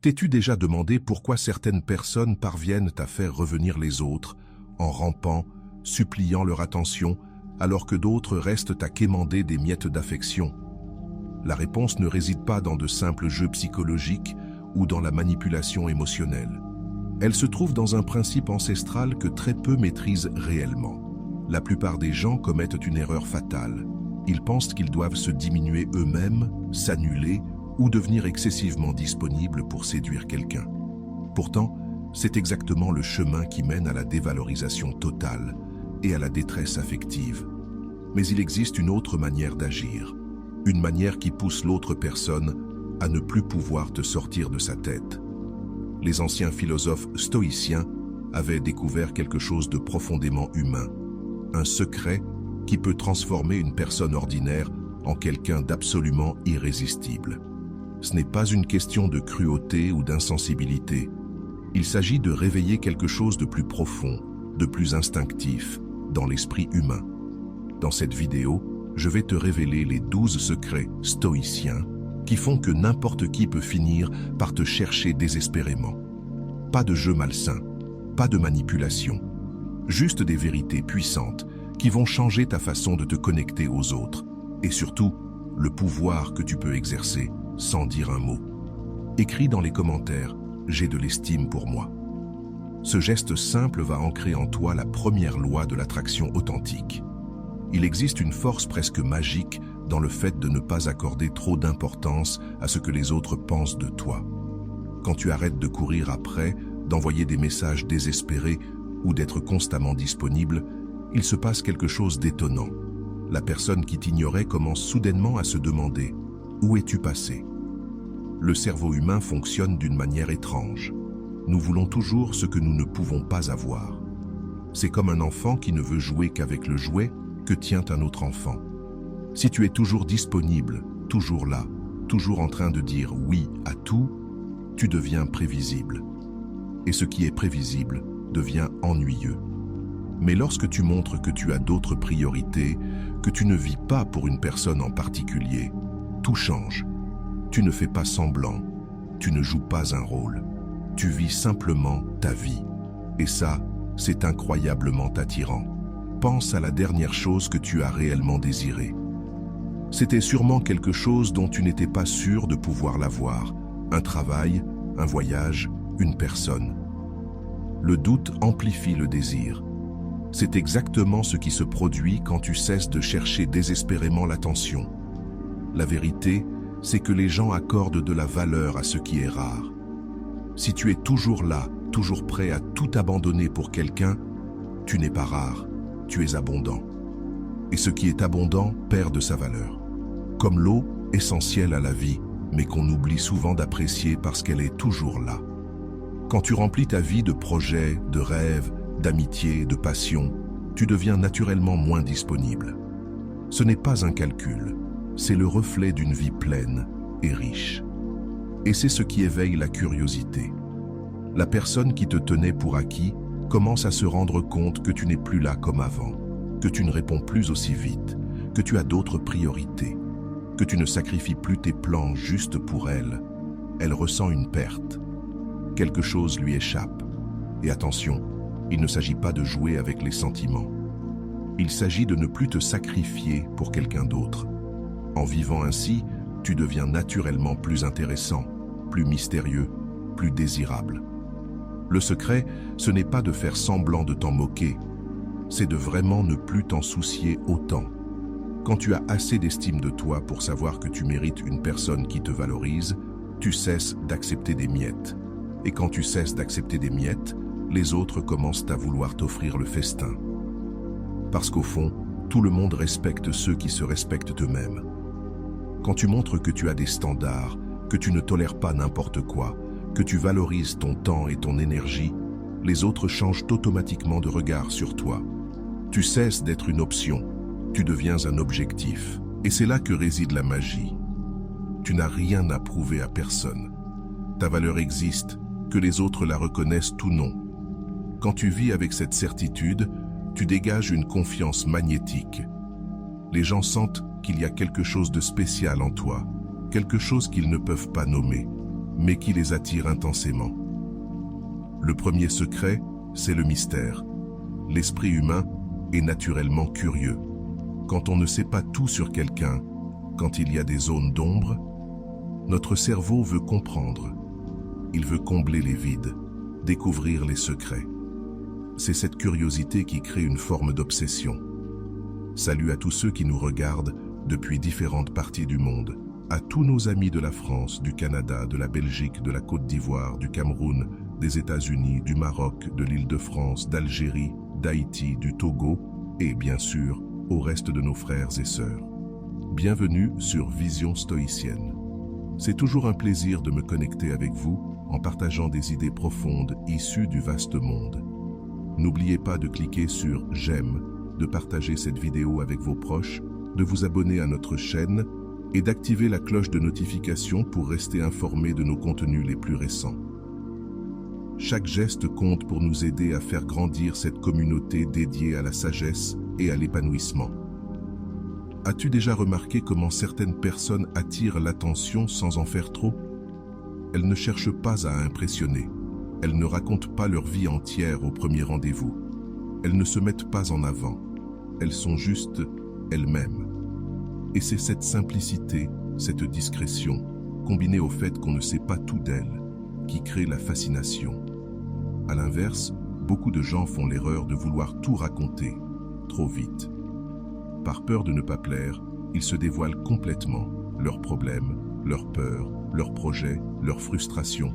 T'es-tu déjà demandé pourquoi certaines personnes parviennent à faire revenir les autres, en rampant, suppliant leur attention, alors que d'autres restent à quémander des miettes d'affection? La réponse ne réside pas dans de simples jeux psychologiques ou dans la manipulation émotionnelle. Elle se trouve dans un principe ancestral que très peu maîtrisent réellement. La plupart des gens commettent une erreur fatale. Ils pensent qu'ils doivent se diminuer eux-mêmes, s'annuler ou devenir excessivement disponibles pour séduire quelqu'un. Pourtant, c'est exactement le chemin qui mène à la dévalorisation totale et à la détresse affective. Mais il existe une autre manière d'agir, une manière qui pousse l'autre personne à ne plus pouvoir te sortir de sa tête. Les anciens philosophes stoïciens avaient découvert quelque chose de profondément humain, un secret qui peut transformer une personne ordinaire en quelqu'un d'absolument irrésistible. Ce n'est pas une question de cruauté ou d'insensibilité. Il s'agit de réveiller quelque chose de plus profond, de plus instinctif, dans l'esprit humain. Dans cette vidéo, je vais te révéler les 12 secrets stoïciens qui font que n'importe qui peut finir par te chercher désespérément. Pas de jeu malsain, pas de manipulation, juste des vérités puissantes qui vont changer ta façon de te connecter aux autres et surtout, le pouvoir que tu peux exercer sans dire un mot. Écris dans les commentaires « J'ai de l'estime pour moi ». Ce geste simple va ancrer en toi la première loi de l'attraction authentique. Il existe une force presque magique dans le fait de ne pas accorder trop d'importance à ce que les autres pensent de toi. Quand tu arrêtes de courir après, d'envoyer des messages désespérés ou d'être constamment disponible, il se passe quelque chose d'étonnant. La personne qui t'ignorait commence soudainement à se demander « Où es-tu passé ?» Le cerveau humain fonctionne d'une manière étrange. Nous voulons toujours ce que nous ne pouvons pas avoir. C'est comme un enfant qui ne veut jouer qu'avec le jouet que tient un autre enfant. Si tu es toujours disponible, toujours là, toujours en train de dire oui à tout, tu deviens prévisible. Et ce qui est prévisible devient ennuyeux. Mais lorsque tu montres que tu as d'autres priorités, que tu ne vis pas pour une personne en particulier, tout change. Tu ne fais pas semblant, tu ne joues pas un rôle. Tu vis simplement ta vie. Et ça, c'est incroyablement attirant. Pense à la dernière chose que tu as réellement désirée. C'était sûrement quelque chose dont tu n'étais pas sûr de pouvoir l'avoir. Un travail, un voyage, une personne. Le doute amplifie le désir. C'est exactement ce qui se produit quand tu cesses de chercher désespérément l'attention. La vérité, c'est que les gens accordent de la valeur à ce qui est rare. Si tu es toujours là, toujours prêt à tout abandonner pour quelqu'un, tu n'es pas rare, tu es abondant. Et ce qui est abondant perd de sa valeur. Comme l'eau, essentielle à la vie, mais qu'on oublie souvent d'apprécier parce qu'elle est toujours là. Quand tu remplis ta vie de projets, de rêves, d'amitié, de passion, tu deviens naturellement moins disponible. Ce n'est pas un calcul, c'est le reflet d'une vie pleine et riche. Et c'est ce qui éveille la curiosité. La personne qui te tenait pour acquis commence à se rendre compte que tu n'es plus là comme avant, que tu ne réponds plus aussi vite, que tu as d'autres priorités, que tu ne sacrifies plus tes plans juste pour elle. Elle ressent une perte. Quelque chose lui échappe. Et attention, il ne s'agit pas de jouer avec les sentiments. Il s'agit de ne plus te sacrifier pour quelqu'un d'autre. En vivant ainsi, tu deviens naturellement plus intéressant, plus mystérieux, plus désirable. Le secret, ce n'est pas de faire semblant de t'en moquer, c'est de vraiment ne plus t'en soucier autant. Quand tu as assez d'estime de toi pour savoir que tu mérites une personne qui te valorise, tu cesses d'accepter des miettes. Et quand tu cesses d'accepter des miettes, les autres commencent à vouloir t'offrir le festin. Parce qu'au fond, tout le monde respecte ceux qui se respectent eux-mêmes. Quand tu montres que tu as des standards, que tu ne tolères pas n'importe quoi, que tu valorises ton temps et ton énergie, les autres changent automatiquement de regard sur toi. Tu cesses d'être une option, tu deviens un objectif. Et c'est là que réside la magie. Tu n'as rien à prouver à personne. Ta valeur existe, que les autres la reconnaissent ou non. Quand tu vis avec cette certitude, tu dégages une confiance magnétique. Les gens sentent qu'il y a quelque chose de spécial en toi, quelque chose qu'ils ne peuvent pas nommer, mais qui les attire intensément. Le premier secret, c'est le mystère. L'esprit humain est naturellement curieux. Quand on ne sait pas tout sur quelqu'un, quand il y a des zones d'ombre, notre cerveau veut comprendre. Il veut combler les vides, découvrir les secrets. C'est cette curiosité qui crée une forme d'obsession. Salut à tous ceux qui nous regardent depuis différentes parties du monde, à tous nos amis de la France, du Canada, de la Belgique, de la Côte d'Ivoire, du Cameroun, des États-Unis, du Maroc, de l'Île-de-France, d'Algérie, d'Haïti, du Togo et bien sûr au reste de nos frères et sœurs. Bienvenue sur Vision Stoïcienne. C'est toujours un plaisir de me connecter avec vous en partageant des idées profondes issues du vaste monde. N'oubliez pas de cliquer sur « J'aime », de partager cette vidéo avec vos proches, de vous abonner à notre chaîne et d'activer la cloche de notification pour rester informé de nos contenus les plus récents. Chaque geste compte pour nous aider à faire grandir cette communauté dédiée à la sagesse et à l'épanouissement. As-tu déjà remarqué comment certaines personnes attirent l'attention sans en faire trop? Elles ne cherchent pas à impressionner. Elles ne racontent pas leur vie entière au premier rendez-vous. Elles ne se mettent pas en avant. Elles sont juste elles-mêmes. Et c'est cette simplicité, cette discrétion, combinée au fait qu'on ne sait pas tout d'elles, qui crée la fascination. À l'inverse, beaucoup de gens font l'erreur de vouloir tout raconter, trop vite. Par peur de ne pas plaire, ils se dévoilent complètement, leurs problèmes, leurs peurs, leurs projets, leurs frustrations,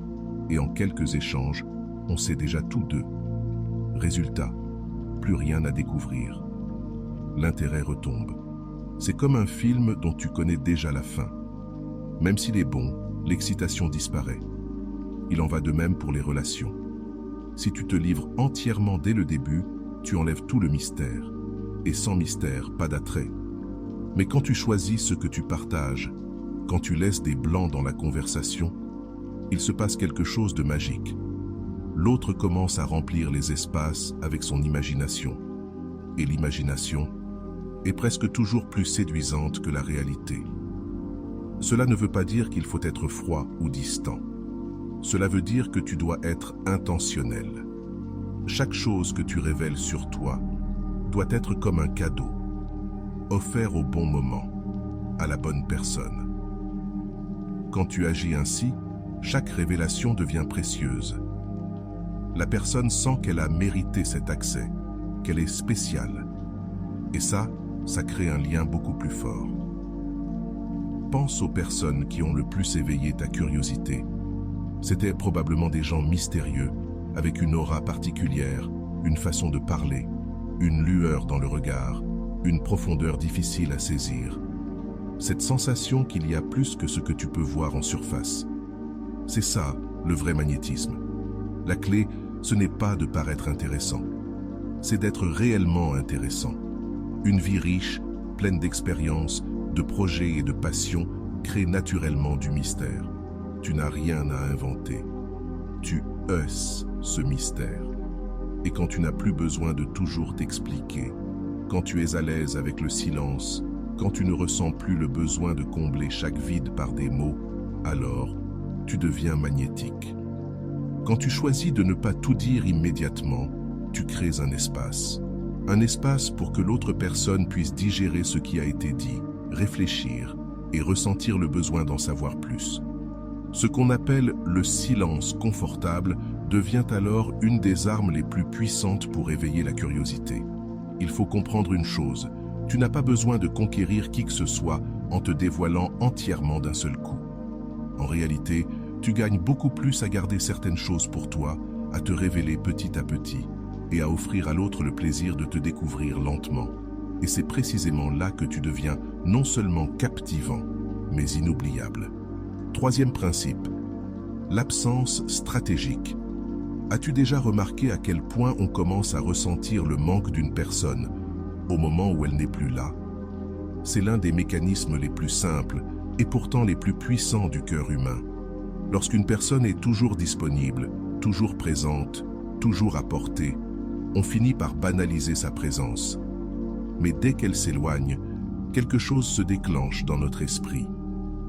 et en quelques échanges, on sait déjà tout d'eux. Résultat, plus rien à découvrir. L'intérêt retombe. C'est comme un film dont tu connais déjà la fin. Même s'il est bon, l'excitation disparaît. Il en va de même pour les relations. Si tu te livres entièrement dès le début, tu enlèves tout le mystère. Et sans mystère, pas d'attrait. Mais quand tu choisis ce que tu partages, quand tu laisses des blancs dans la conversation, il se passe quelque chose de magique. L'autre commence à remplir les espaces avec son imagination. Et l'imagination est presque toujours plus séduisante que la réalité. Cela ne veut pas dire qu'il faut être froid ou distant. Cela veut dire que tu dois être intentionnel. Chaque chose que tu révèles sur toi doit être comme un cadeau, offert au bon moment, à la bonne personne. Quand tu agis ainsi, chaque révélation devient précieuse. La personne sent qu'elle a mérité cet accès, qu'elle est spéciale. Et ça crée un lien beaucoup plus fort. Pense aux personnes qui ont le plus éveillé ta curiosité. C'étaient probablement des gens mystérieux, avec une aura particulière, une façon de parler, une lueur dans le regard, une profondeur difficile à saisir. Cette sensation qu'il y a plus que ce que tu peux voir en surface. C'est ça, le vrai magnétisme. La clé, ce n'est pas de paraître intéressant. C'est d'être réellement intéressant. Une vie riche, pleine d'expériences, de projets et de passions, crée naturellement du mystère. Tu n'as rien à inventer. Tu hausses ce mystère. Et quand tu n'as plus besoin de toujours t'expliquer, quand tu es à l'aise avec le silence, quand tu ne ressens plus le besoin de combler chaque vide par des mots, alors tu deviens magnétique. Quand tu choisis de ne pas tout dire immédiatement, tu crées un espace. Un espace pour que l'autre personne puisse digérer ce qui a été dit, réfléchir et ressentir le besoin d'en savoir plus. Ce qu'on appelle le silence confortable devient alors une des armes les plus puissantes pour éveiller la curiosité. Il faut comprendre une chose, tu n'as pas besoin de conquérir qui que ce soit en te dévoilant entièrement d'un seul coup. En réalité, tu gagnes beaucoup plus à garder certaines choses pour toi, à te révéler petit à petit et à offrir à l'autre le plaisir de te découvrir lentement. Et c'est précisément là que tu deviens non seulement captivant, mais inoubliable. Troisième principe, l'absence stratégique. As-tu déjà remarqué à quel point on commence à ressentir le manque d'une personne au moment où elle n'est plus là? C'est l'un des mécanismes les plus simples et pourtant les plus puissants du cœur humain. Lorsqu'une personne est toujours disponible, toujours présente, toujours à portée, on finit par banaliser sa présence. Mais dès qu'elle s'éloigne, quelque chose se déclenche dans notre esprit.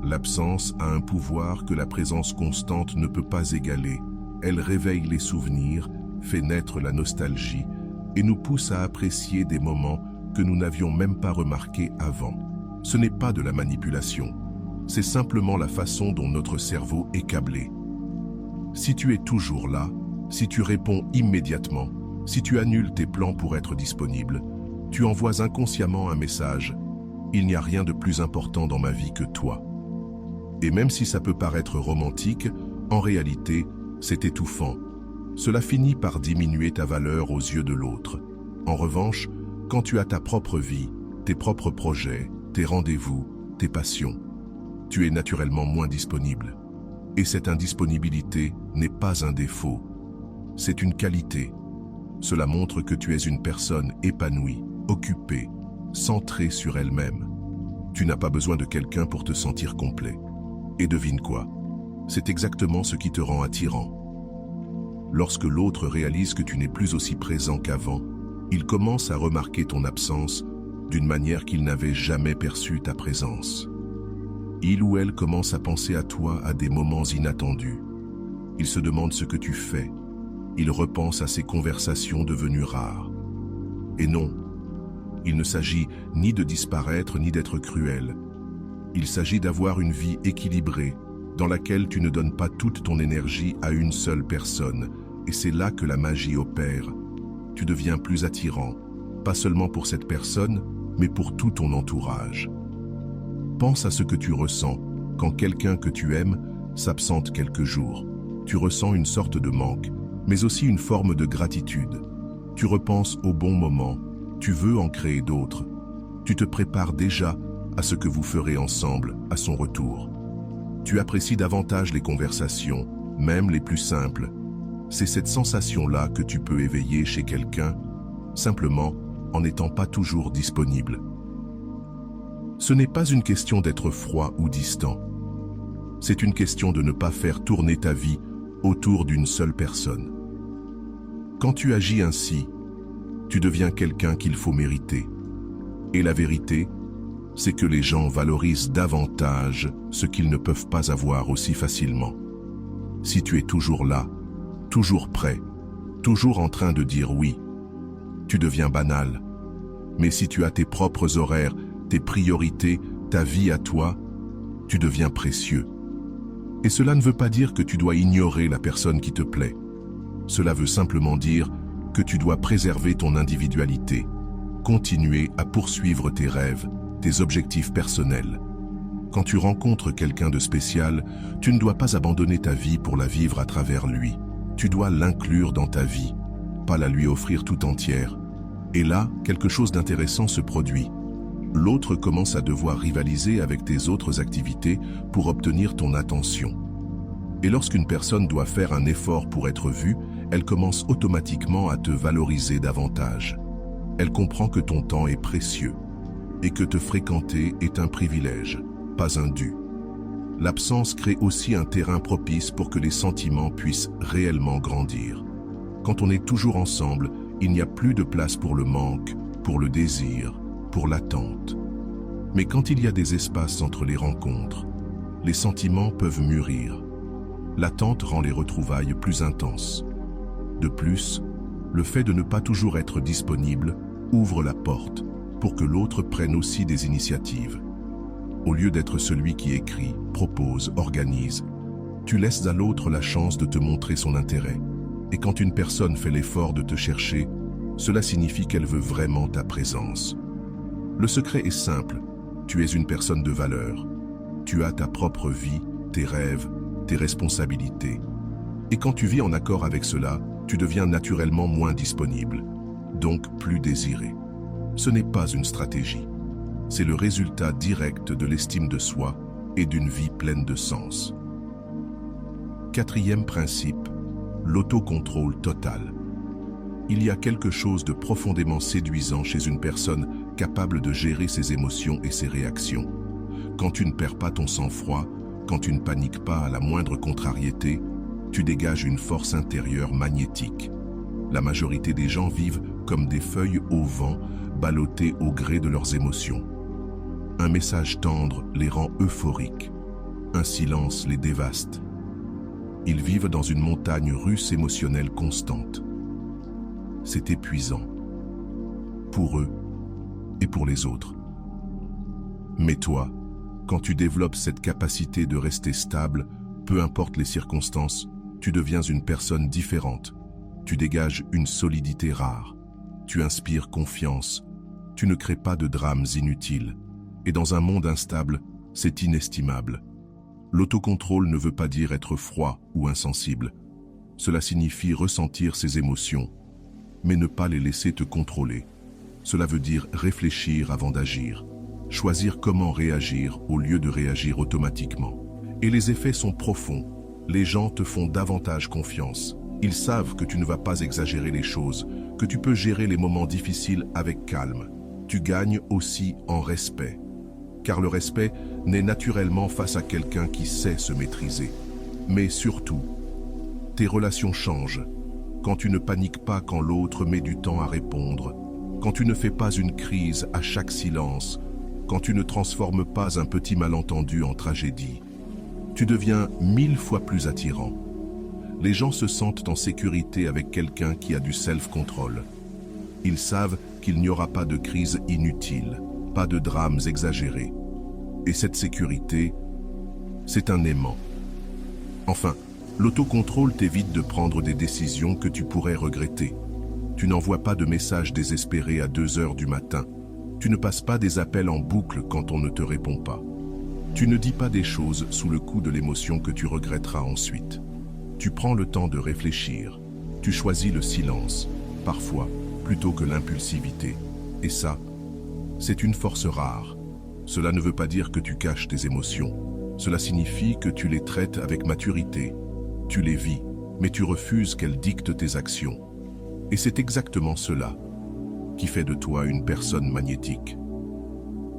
L'absence a un pouvoir que la présence constante ne peut pas égaler. Elle réveille les souvenirs, fait naître la nostalgie et nous pousse à apprécier des moments que nous n'avions même pas remarqués avant. Ce n'est pas de la manipulation, c'est simplement la façon dont notre cerveau est câblé. Si tu es toujours là, si tu réponds immédiatement, si tu annules tes plans pour être disponible, tu envoies inconsciemment un message « Il n'y a rien de plus important dans ma vie que toi ». Et même si ça peut paraître romantique, en réalité, c'est étouffant. Cela finit par diminuer ta valeur aux yeux de l'autre. En revanche, quand tu as ta propre vie, tes propres projets, tes rendez-vous, tes passions, tu es naturellement moins disponible. Et cette indisponibilité n'est pas un défaut, c'est une qualité. Cela montre que tu es une personne épanouie, occupée, centrée sur elle-même. Tu n'as pas besoin de quelqu'un pour te sentir complet. Et devine quoi? C'est exactement ce qui te rend attirant. Lorsque l'autre réalise que tu n'es plus aussi présent qu'avant, il commence à remarquer ton absence d'une manière qu'il n'avait jamais perçu ta présence. Il ou elle commence à penser à toi à des moments inattendus. Il se demande ce que tu fais. Il repense à ces conversations devenues rares. Et non, il ne s'agit ni de disparaître ni d'être cruel. Il s'agit d'avoir une vie équilibrée, dans laquelle tu ne donnes pas toute ton énergie à une seule personne. Et c'est là que la magie opère. Tu deviens plus attirant, pas seulement pour cette personne, mais pour tout ton entourage. Pense à ce que tu ressens quand quelqu'un que tu aimes s'absente quelques jours. Tu ressens une sorte de manque, mais aussi une forme de gratitude. Tu repenses au bon moment, tu veux en créer d'autres. Tu te prépares déjà à ce que vous ferez ensemble à son retour. Tu apprécies davantage les conversations, même les plus simples. C'est cette sensation-là que tu peux éveiller chez quelqu'un, simplement en n'étant pas toujours disponible. Ce n'est pas une question d'être froid ou distant. C'est une question de ne pas faire tourner ta vie autour d'une seule personne. Quand tu agis ainsi, tu deviens quelqu'un qu'il faut mériter. Et la vérité, c'est que les gens valorisent davantage ce qu'ils ne peuvent pas avoir aussi facilement. Si tu es toujours là, toujours prêt, toujours en train de dire oui, tu deviens banal. Mais si tu as tes propres horaires, tes priorités, ta vie à toi, tu deviens précieux. Et cela ne veut pas dire que tu dois ignorer la personne qui te plaît. Cela veut simplement dire que tu dois préserver ton individualité, continuer à poursuivre tes rêves, tes objectifs personnels. Quand tu rencontres quelqu'un de spécial, tu ne dois pas abandonner ta vie pour la vivre à travers lui. Tu dois l'inclure dans ta vie, pas la lui offrir tout entière. Et là, quelque chose d'intéressant se produit. L'autre commence à devoir rivaliser avec tes autres activités pour obtenir ton attention. Et lorsqu'une personne doit faire un effort pour être vue, elle commence automatiquement à te valoriser davantage. Elle comprend que ton temps est précieux et que te fréquenter est un privilège, pas un dû. L'absence crée aussi un terrain propice pour que les sentiments puissent réellement grandir. Quand on est toujours ensemble, il n'y a plus de place pour le manque, pour le désir, pour l'attente. Mais quand il y a des espaces entre les rencontres, les sentiments peuvent mûrir. L'attente rend les retrouvailles plus intenses. De plus, le fait de ne pas toujours être disponible ouvre la porte pour que l'autre prenne aussi des initiatives. Au lieu d'être celui qui écrit, propose, organise, tu laisses à l'autre la chance de te montrer son intérêt. Et quand une personne fait l'effort de te chercher, cela signifie qu'elle veut vraiment ta présence. Le secret est simple, tu es une personne de valeur. Tu as ta propre vie, tes rêves, tes responsabilités. Et quand tu vis en accord avec cela, tu deviens naturellement moins disponible, donc plus désiré. Ce n'est pas une stratégie. C'est le résultat direct de l'estime de soi et d'une vie pleine de sens. Quatrième principe, l'autocontrôle total. Il y a quelque chose de profondément séduisant chez une personne capable de gérer ses émotions et ses réactions. Quand tu ne perds pas ton sang-froid, quand tu ne paniques pas à la moindre contrariété, tu dégages une force intérieure magnétique. La majorité des gens vivent comme des feuilles au vent, ballottées au gré de leurs émotions. Un message tendre les rend euphoriques. un silence les dévaste. Ils vivent dans une montagne russe émotionnelle constante. C'est épuisant. Pour eux et pour les autres. Mais toi, quand tu développes cette capacité de rester stable, peu importe les circonstances, tu deviens une personne différente. Tu dégages une solidité rare. Tu inspires confiance. Tu ne crées pas de drames inutiles. Et dans un monde instable, c'est inestimable. L'autocontrôle ne veut pas dire être froid ou insensible. Cela signifie ressentir ses émotions, mais ne pas les laisser te contrôler. Cela veut dire réfléchir avant d'agir, choisir comment réagir au lieu de réagir automatiquement. Et les effets sont profonds. Les gens te font davantage confiance. Ils savent que tu ne vas pas exagérer les choses, que tu peux gérer les moments difficiles avec calme. Tu gagnes aussi en respect. Car le respect naît naturellement face à quelqu'un qui sait se maîtriser. Mais surtout, tes relations changent. Quand tu ne paniques pas quand l'autre met du temps à répondre, quand tu ne fais pas une crise à chaque silence, quand tu ne transformes pas un petit malentendu en tragédie, tu deviens 1000 fois plus attirant. Les gens se sentent en sécurité avec quelqu'un qui a du self-control. Ils savent qu'il n'y aura pas de crise inutile, pas de drames exagérés. Et cette sécurité, c'est un aimant. Enfin, l'autocontrôle t'évite de prendre des décisions que tu pourrais regretter. Tu n'envoies pas de messages désespérés à 2 heures du matin. Tu ne passes pas des appels en boucle quand on ne te répond pas. Tu ne dis pas des choses sous le coup de l'émotion que tu regretteras ensuite. Tu prends le temps de réfléchir. Tu choisis le silence, parfois, plutôt que l'impulsivité. Et ça, c'est une force rare. Cela ne veut pas dire que tu caches tes émotions. Cela signifie que tu les traites avec maturité. Tu les vis, mais tu refuses qu'elles dictent tes actions. Et c'est exactement cela qui fait de toi une personne magnétique.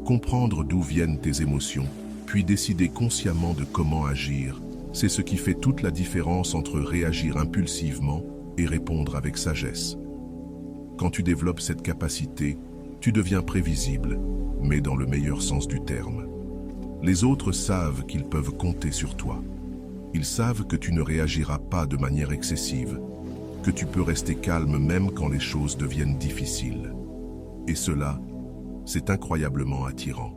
Comprendre d'où viennent tes émotions, puis décider consciemment de comment agir, c'est ce qui fait toute la différence entre réagir impulsivement et répondre avec sagesse. Quand tu développes cette capacité, tu deviens prévisible, mais dans le meilleur sens du terme. Les autres savent qu'ils peuvent compter sur toi. Ils savent que tu ne réagiras pas de manière excessive, que tu peux rester calme même quand les choses deviennent difficiles. Et cela, c'est incroyablement attirant.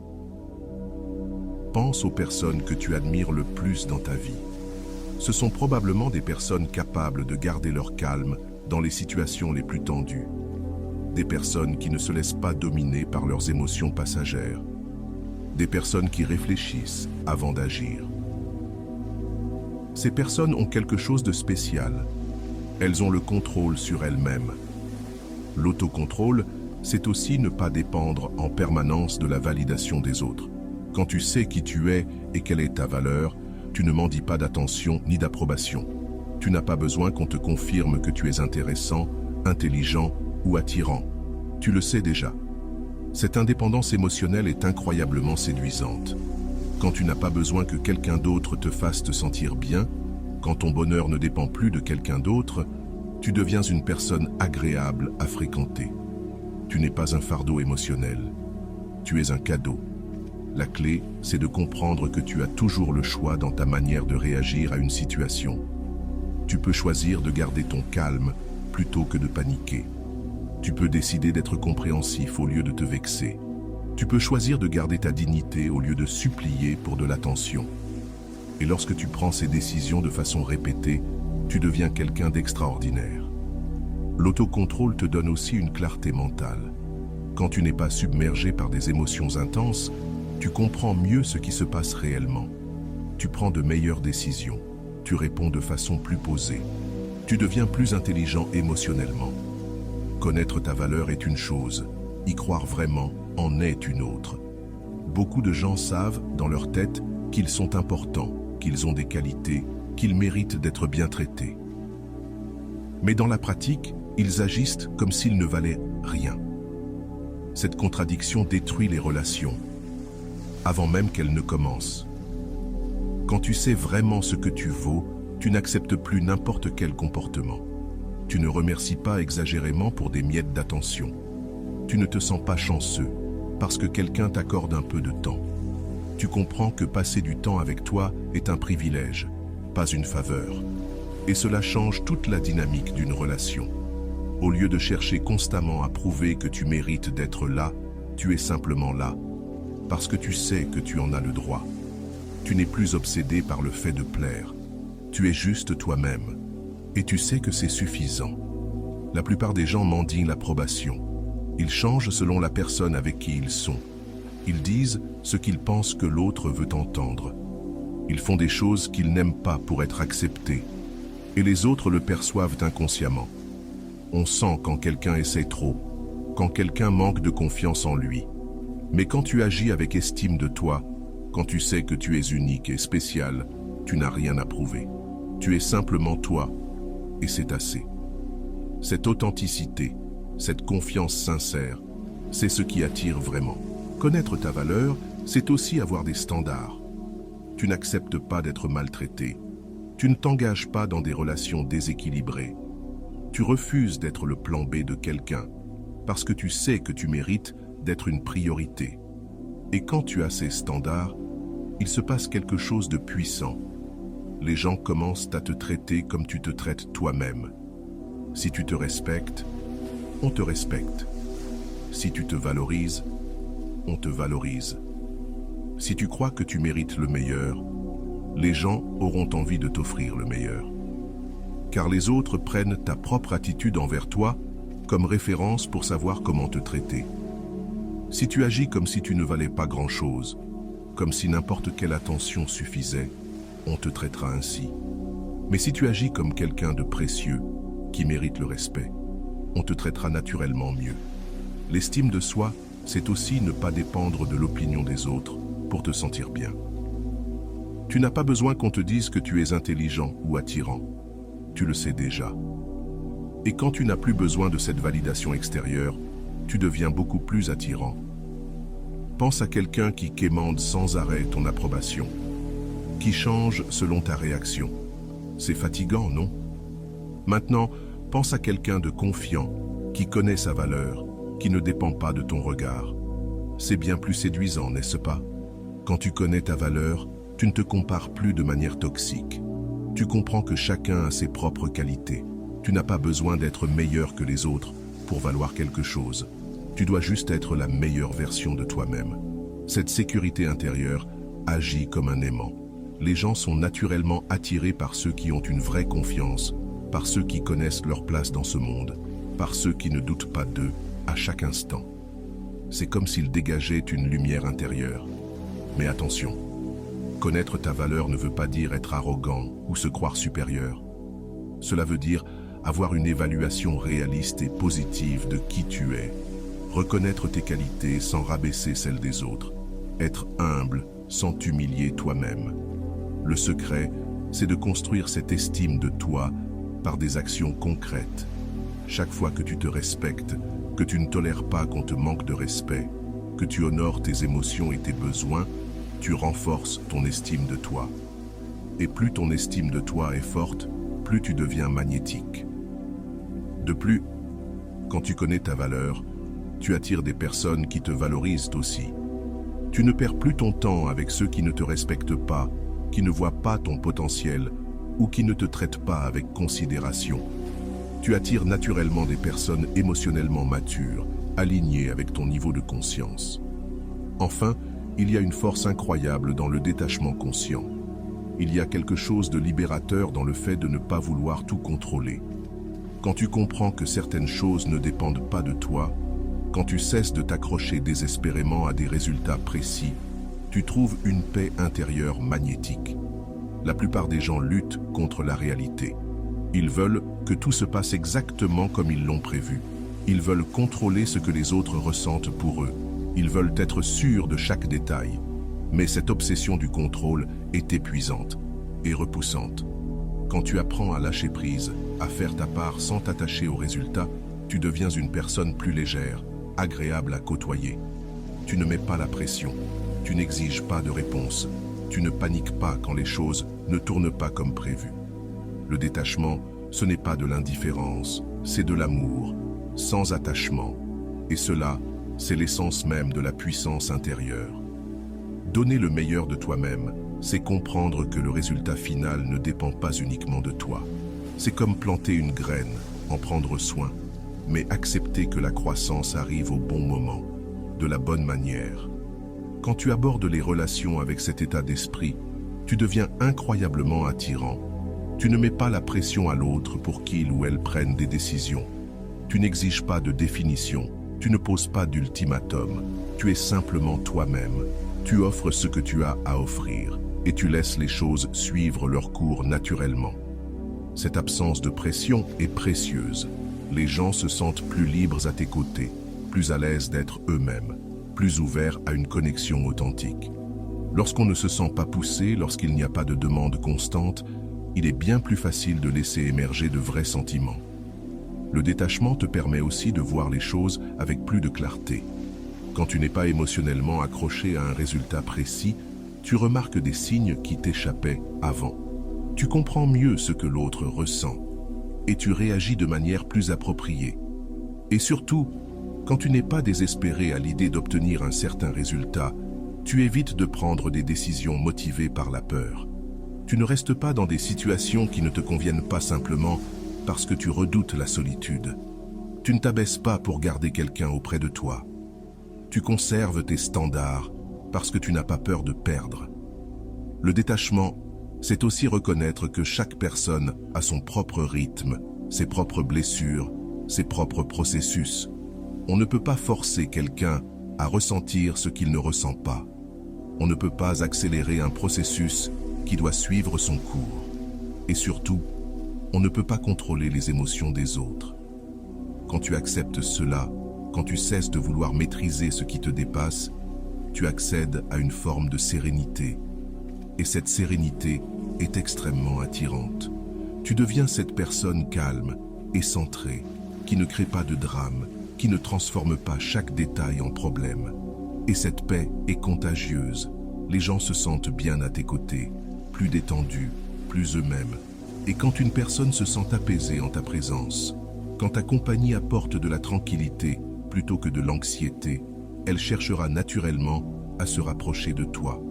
Pense aux personnes que tu admires le plus dans ta vie. Ce sont probablement des personnes capables de garder leur calme dans les situations les plus tendues. Des personnes qui ne se laissent pas dominer par leurs émotions passagères. Des personnes qui réfléchissent avant d'agir. Ces personnes ont quelque chose de spécial. Elles ont le contrôle sur elles-mêmes. L'autocontrôle, c'est aussi ne pas dépendre en permanence de la validation des autres. Quand tu sais qui tu es et quelle est ta valeur, tu ne mendis pas d'attention ni d'approbation. Tu n'as pas besoin qu'on te confirme que tu es intéressant, intelligent ou attirant. Tu le sais déjà. Cette indépendance émotionnelle est incroyablement séduisante. Quand tu n'as pas besoin que quelqu'un d'autre te fasse te sentir bien, quand ton bonheur ne dépend plus de quelqu'un d'autre, tu deviens une personne agréable à fréquenter. Tu n'es pas un fardeau émotionnel. Tu es un cadeau. La clé, c'est de comprendre que tu as toujours le choix dans ta manière de réagir à une situation. Tu peux choisir de garder ton calme plutôt que de paniquer. Tu peux décider d'être compréhensif au lieu de te vexer. Tu peux choisir de garder ta dignité au lieu de supplier pour de l'attention. Et lorsque tu prends ces décisions de façon répétée, tu deviens quelqu'un d'extraordinaire. L'autocontrôle te donne aussi une clarté mentale. Quand tu n'es pas submergé par des émotions intenses, tu comprends mieux ce qui se passe réellement. Tu prends de meilleures décisions. Tu réponds de façon plus posée. Tu deviens plus intelligent émotionnellement. Connaître ta valeur est une chose. Y croire vraiment en est une autre. Beaucoup de gens savent, dans leur tête, qu'ils sont importants, qu'ils ont des qualités, qu'ils méritent d'être bien traités. Mais dans la pratique, ils agissent comme s'ils ne valaient rien. Cette contradiction détruit les relations, avant même qu'elles ne commencent. Quand tu sais vraiment ce que tu vaux, tu n'acceptes plus n'importe quel comportement. Tu ne remercies pas exagérément pour des miettes d'attention. Tu ne te sens pas chanceux parce que quelqu'un t'accorde un peu de temps. tu comprends que passer du temps avec toi est un privilège, pas une faveur. Et cela change toute la dynamique d'une relation. Au lieu de chercher constamment à prouver que tu mérites d'être là, tu es simplement là, parce que tu sais que tu en as le droit. Tu n'es plus obsédé par le fait de plaire. Tu es juste toi-même. Et tu sais que c'est suffisant. La plupart des gens mendient l'approbation. Ils changent selon la personne avec qui ils sont. Ils disent ce qu'ils pensent que l'autre veut entendre. Ils font des choses qu'ils n'aiment pas pour être acceptés. Et les autres le perçoivent inconsciemment. On sent quand quelqu'un essaie trop, quand quelqu'un manque de confiance en lui. Mais quand tu agis avec estime de toi, quand tu sais que tu es unique et spécial, tu n'as rien à prouver. Tu es simplement toi, et c'est assez. Cette authenticité, cette confiance sincère, c'est ce qui attire vraiment. Connaître ta valeur, c'est aussi avoir des standards. Tu n'acceptes pas d'être maltraité. Tu ne t'engages pas dans des relations déséquilibrées. Tu refuses d'être le plan B de quelqu'un, parce que tu sais que tu mérites d'être une priorité. Et quand tu as ces standards, il se passe quelque chose de puissant. Les gens commencent à te traiter comme tu te traites toi-même. Si tu te respectes, on te respecte. Si tu te valorises, on te valorise. Si tu crois que tu mérites le meilleur, les gens auront envie de t'offrir le meilleur. Car les autres prennent ta propre attitude envers toi comme référence pour savoir comment te traiter. Si tu agis comme si tu ne valais pas grand-chose, comme si n'importe quelle attention suffisait, on te traitera ainsi. Mais si tu agis comme quelqu'un de précieux, qui mérite le respect, on te traitera naturellement mieux. L'estime de soi, c'est aussi ne pas dépendre de l'opinion des autres pour te sentir bien. Tu n'as pas besoin qu'on te dise que tu es intelligent ou attirant. Tu le sais déjà. Et quand tu n'as plus besoin de cette validation extérieure, tu deviens beaucoup plus attirant. Pense à quelqu'un qui quémande sans arrêt ton approbation, qui change selon ta réaction. C'est fatigant, non? Maintenant, pense à quelqu'un de confiant, qui connaît sa valeur, qui ne dépend pas de ton regard. C'est bien plus séduisant, n'est-ce pas? Quand tu connais ta valeur, tu ne te compares plus de manière toxique. Tu comprends que chacun a ses propres qualités. Tu n'as pas besoin d'être meilleur que les autres pour valoir quelque chose. Tu dois juste être la meilleure version de toi-même. Cette sécurité intérieure agit comme un aimant. Les gens sont naturellement attirés par ceux qui ont une vraie confiance, par ceux qui connaissent leur place dans ce monde, par ceux qui ne doutent pas d'eux à chaque instant. C'est comme s'ils dégageaient une lumière intérieure. Mais attention, connaître ta valeur ne veut pas dire être arrogant ou se croire supérieur. Cela veut dire avoir une évaluation réaliste et positive de qui tu es. Reconnaître tes qualités sans rabaisser celles des autres. Être humble sans t'humilier toi-même. Le secret, c'est de construire cette estime de toi par des actions concrètes. Chaque fois que tu te respectes, que tu ne tolères pas qu'on te manque de respect, que tu honores tes émotions et tes besoins, tu renforces ton estime de toi. Et plus ton estime de toi est forte, plus tu deviens magnétique. De plus, quand tu connais ta valeur, tu attires des personnes qui te valorisent aussi. Tu ne perds plus ton temps avec ceux qui ne te respectent pas, qui ne voient pas ton potentiel ou qui ne te traitent pas avec considération. Tu attires naturellement des personnes émotionnellement matures, alignées avec ton niveau de conscience. Enfin, il y a une force incroyable dans le détachement conscient. Il y a quelque chose de libérateur dans le fait de ne pas vouloir tout contrôler. Quand tu comprends que certaines choses ne dépendent pas de toi, quand tu cesses de t'accrocher désespérément à des résultats précis, tu trouves une paix intérieure magnétique. La plupart des gens luttent contre la réalité. Ils veulent que tout se passe exactement comme ils l'ont prévu. Ils veulent contrôler ce que les autres ressentent pour eux. Ils veulent être sûrs de chaque détail. Mais cette obsession du contrôle est épuisante et repoussante. Quand tu apprends à lâcher prise, à faire ta part sans t'attacher aux résultats, tu deviens une personne plus légère, agréable à côtoyer. Tu ne mets pas la pression, tu n'exiges pas de réponse, tu ne paniques pas quand les choses ne tournent pas comme prévu. Le détachement, ce n'est pas de l'indifférence, c'est de l'amour, sans attachement. Et cela, c'est l'essence même de la puissance intérieure. Donner le meilleur de toi-même, c'est comprendre que le résultat final ne dépend pas uniquement de toi. C'est comme planter une graine, en prendre soin, mais accepter que la croissance arrive au bon moment, de la bonne manière. Quand tu abordes les relations avec cet état d'esprit, tu deviens incroyablement attirant. Tu ne mets pas la pression à l'autre pour qu'il ou elle prenne des décisions. Tu n'exiges pas de définition, tu ne poses pas d'ultimatum. Tu es simplement toi-même. Tu offres ce que tu as à offrir et tu laisses les choses suivre leur cours naturellement. Cette absence de pression est précieuse. Les gens se sentent plus libres à tes côtés, plus à l'aise d'être eux-mêmes, plus ouverts à une connexion authentique. Lorsqu'on ne se sent pas poussé, lorsqu'il n'y a pas de demande constante, il est bien plus facile de laisser émerger de vrais sentiments. Le détachement te permet aussi de voir les choses avec plus de clarté. Quand tu n'es pas émotionnellement accroché à un résultat précis, tu remarques des signes qui t'échappaient avant. Tu comprends mieux ce que l'autre ressent et tu réagis de manière plus appropriée. Et surtout, quand tu n'es pas désespéré à l'idée d'obtenir un certain résultat, tu évites de prendre des décisions motivées par la peur. Tu ne restes pas dans des situations qui ne te conviennent pas simplement parce que tu redoutes la solitude. Tu ne t'abaisses pas pour garder quelqu'un auprès de toi. Tu conserves tes standards parce que tu n'as pas peur de perdre. Le détachement, c'est aussi reconnaître que chaque personne a son propre rythme, ses propres blessures, ses propres processus. On ne peut pas forcer quelqu'un à ressentir ce qu'il ne ressent pas. On ne peut pas accélérer un processus qui doit suivre son cours. Et surtout, on ne peut pas contrôler les émotions des autres. Quand tu acceptes cela, quand tu cesses de vouloir maîtriser ce qui te dépasse, tu accèdes à une forme de sérénité. Et cette sérénité est extrêmement attirante. Tu deviens cette personne calme et centrée, qui ne crée pas de drame, qui ne transforme pas chaque détail en problème. Et cette paix est contagieuse. Les gens se sentent bien à tes côtés, plus détendus, plus eux-mêmes. Et quand une personne se sent apaisée en ta présence, quand ta compagnie apporte de la tranquillité plutôt que de l'anxiété, elle cherchera naturellement à se rapprocher de toi.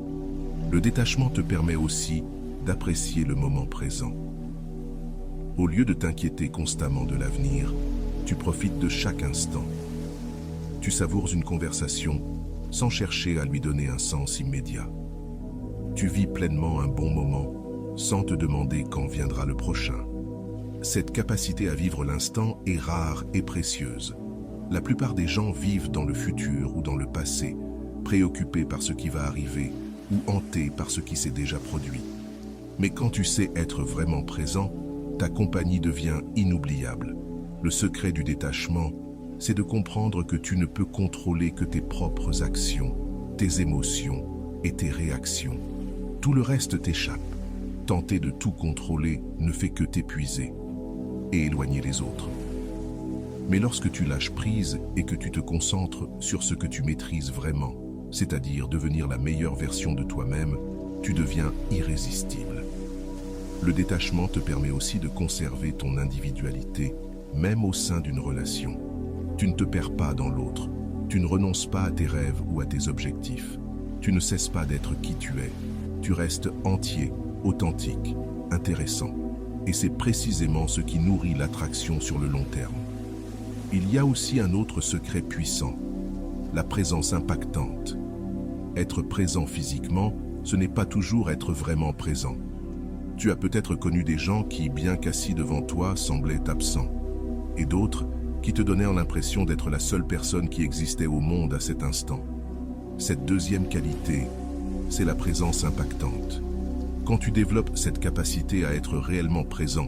Le détachement te permet aussi d'apprécier le moment présent. Au lieu de t'inquiéter constamment de l'avenir, tu profites de chaque instant. Tu savoures une conversation sans chercher à lui donner un sens immédiat. Tu vis pleinement un bon moment sans te demander quand viendra le prochain. Cette capacité à vivre l'instant est rare et précieuse. La plupart des gens vivent dans le futur ou dans le passé, préoccupés par ce qui va arriver ou hantés par ce qui s'est déjà produit. Mais quand tu sais être vraiment présent, ta compagnie devient inoubliable. Le secret du détachement, c'est de comprendre que tu ne peux contrôler que tes propres actions, tes émotions et tes réactions. Tout le reste t'échappe. Tenter de tout contrôler ne fait que t'épuiser et éloigner les autres. Mais lorsque tu lâches prise et que tu te concentres sur ce que tu maîtrises vraiment, c'est-à-dire devenir la meilleure version de toi-même, tu deviens irrésistible. Le détachement te permet aussi de conserver ton individualité, même au sein d'une relation. Tu ne te perds pas dans l'autre, tu ne renonces pas à tes rêves ou à tes objectifs. Tu ne cesses pas d'être qui tu es. Tu restes entier, authentique, intéressant. Et c'est précisément ce qui nourrit l'attraction sur le long terme. Il y a aussi un autre secret puissant, la présence impactante. Être présent physiquement, ce n'est pas toujours être vraiment présent. Tu as peut-être connu des gens qui, bien qu'assis devant toi, semblaient absents, et d'autres qui te donnèrent l'impression d'être la seule personne qui existait au monde à cet instant. Cette deuxième qualité, c'est la présence impactante. Quand tu développes cette capacité à être réellement présent,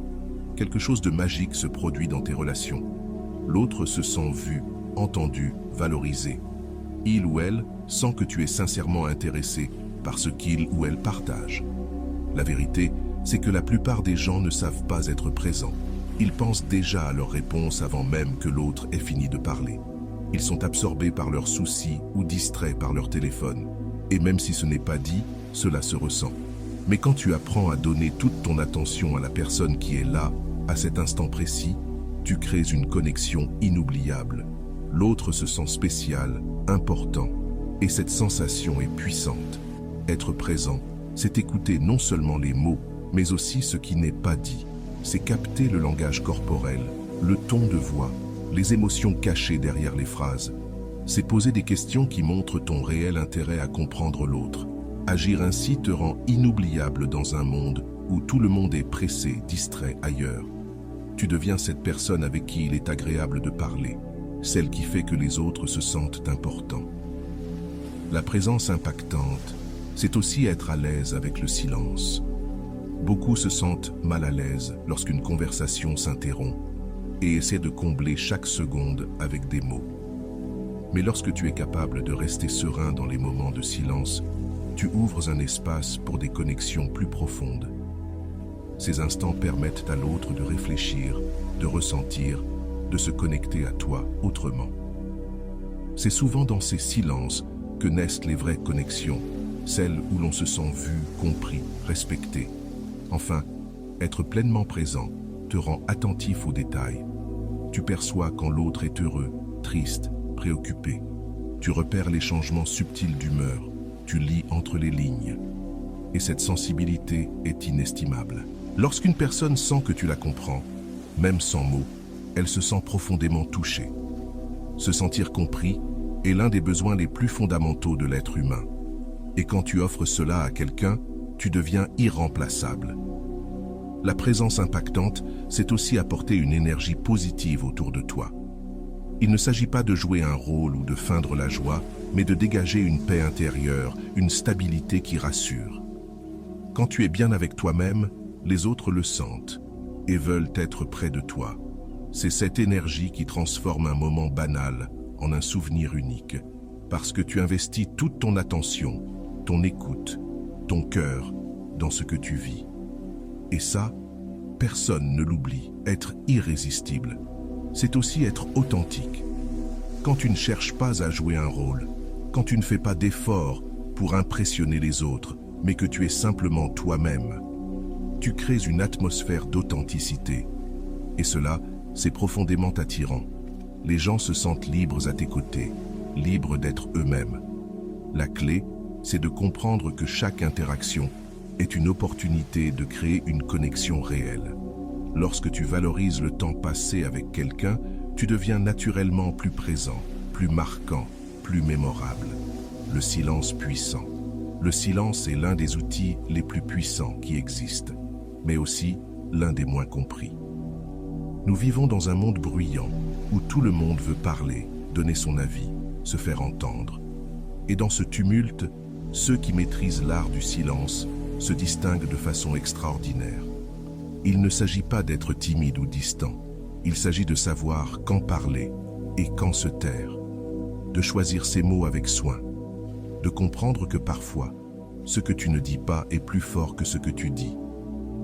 quelque chose de magique se produit dans tes relations. L'autre se sent vu, entendu, valorisé. Il ou elle sent que tu es sincèrement intéressé par ce qu'il ou elle partage. La vérité, c'est que la plupart des gens ne savent pas être présents. Ils pensent déjà à leur réponse avant même que l'autre ait fini de parler. Ils sont absorbés par leurs soucis ou distraits par leur téléphone. Et même si ce n'est pas dit, cela se ressent. Mais quand tu apprends à donner toute ton attention à la personne qui est là, à cet instant précis, tu crées une connexion inoubliable. L'autre se sent spécial, important, et cette sensation est puissante. Être présent, c'est écouter non seulement les mots, mais aussi ce qui n'est pas dit. C'est capter le langage corporel, le ton de voix, les émotions cachées derrière les phrases. C'est poser des questions qui montrent ton réel intérêt à comprendre l'autre. Agir ainsi te rend inoubliable dans un monde où tout le monde est pressé, distrait ailleurs. Tu deviens cette personne avec qui il est agréable de parler, celle qui fait que les autres se sentent importants. La présence impactante, c'est aussi être à l'aise avec le silence. Beaucoup se sentent mal à l'aise lorsqu'une conversation s'interrompt et essaient de combler chaque seconde avec des mots. Mais lorsque tu es capable de rester serein dans les moments de silence, tu ouvres un espace pour des connexions plus profondes. Ces instants permettent à l'autre de réfléchir, de ressentir, de se connecter à toi autrement. C'est souvent dans ces silences que naissent les vraies connexions, celles où l'on se sent vu, compris, respecté. Enfin, être pleinement présent te rend attentif aux détails. Tu perçois quand l'autre est heureux, triste, préoccupé. Tu repères les changements subtils d'humeur. Tu lis entre les lignes. Et cette sensibilité est inestimable. Lorsqu'une personne sent que tu la comprends, même sans mots, elle se sent profondément touchée. Se sentir compris est l'un des besoins les plus fondamentaux de l'être humain. Et quand tu offres cela à quelqu'un, tu deviens irremplaçable. La présence impactante, c'est aussi apporter une énergie positive autour de toi. Il ne s'agit pas de jouer un rôle ou de feindre la joie, mais de dégager une paix intérieure, une stabilité qui rassure. Quand tu es bien avec toi-même, les autres le sentent et veulent être près de toi. C'est cette énergie qui transforme un moment banal en un souvenir unique, parce que tu investis toute ton attention, ton écoute, ton cœur dans ce que tu vis. Et ça, personne ne l'oublie. Être irrésistible, c'est aussi être authentique. Quand tu ne cherches pas à jouer un rôle, quand tu ne fais pas d'efforts pour impressionner les autres, mais que tu es simplement toi-même, tu crées une atmosphère d'authenticité. Et cela, c'est profondément attirant. Les gens se sentent libres à tes côtés, libres d'être eux-mêmes. La clé, c'est de comprendre que chaque interaction est une opportunité de créer une connexion réelle. Lorsque tu valorises le temps passé avec quelqu'un, tu deviens naturellement plus présent, plus marquant, plus mémorable. Le silence puissant. Le silence est l'un des outils les plus puissants qui existent, mais aussi l'un des moins compris. Nous vivons dans un monde bruyant, où tout le monde veut parler, donner son avis, se faire entendre. Et dans ce tumulte, ceux qui maîtrisent l'art du silence se distinguent de façon extraordinaire. Il ne s'agit pas d'être timide ou distant, il s'agit de savoir quand parler et quand se taire, de choisir ses mots avec soin, de comprendre que parfois, ce que tu ne dis pas est plus fort que ce que tu dis.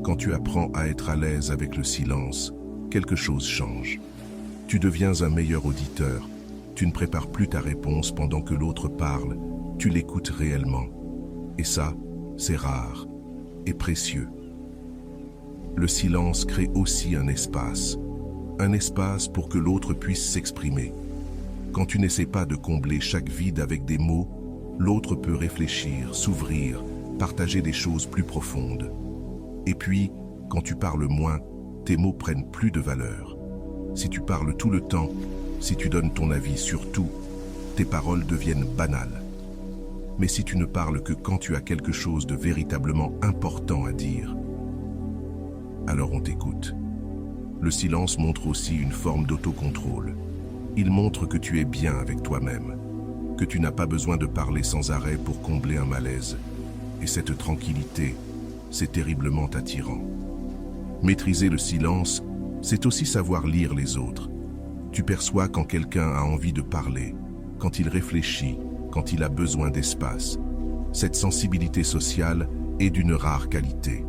Quand tu apprends à être à l'aise avec le silence, quelque chose change. Tu deviens un meilleur auditeur, tu ne prépares plus ta réponse pendant que l'autre parle, tu l'écoutes réellement. Et ça, c'est rare et précieux. Le silence crée aussi un espace pour que l'autre puisse s'exprimer. Quand tu n'essaies pas de combler chaque vide avec des mots, l'autre peut réfléchir, s'ouvrir, partager des choses plus profondes. Et puis, quand tu parles moins, tes mots prennent plus de valeur. Si tu parles tout le temps, si tu donnes ton avis sur tout, tes paroles deviennent banales. Mais si tu ne parles que quand tu as quelque chose de véritablement important à dire, alors on t'écoute. Le silence montre aussi une forme d'autocontrôle. Il montre que tu es bien avec toi-même, que tu n'as pas besoin de parler sans arrêt pour combler un malaise. Et cette tranquillité, c'est terriblement attirant. Maîtriser le silence, c'est aussi savoir lire les autres. Tu perçois quand quelqu'un a envie de parler, quand il réfléchit, quand il a besoin d'espace. Cette sensibilité sociale est d'une rare qualité.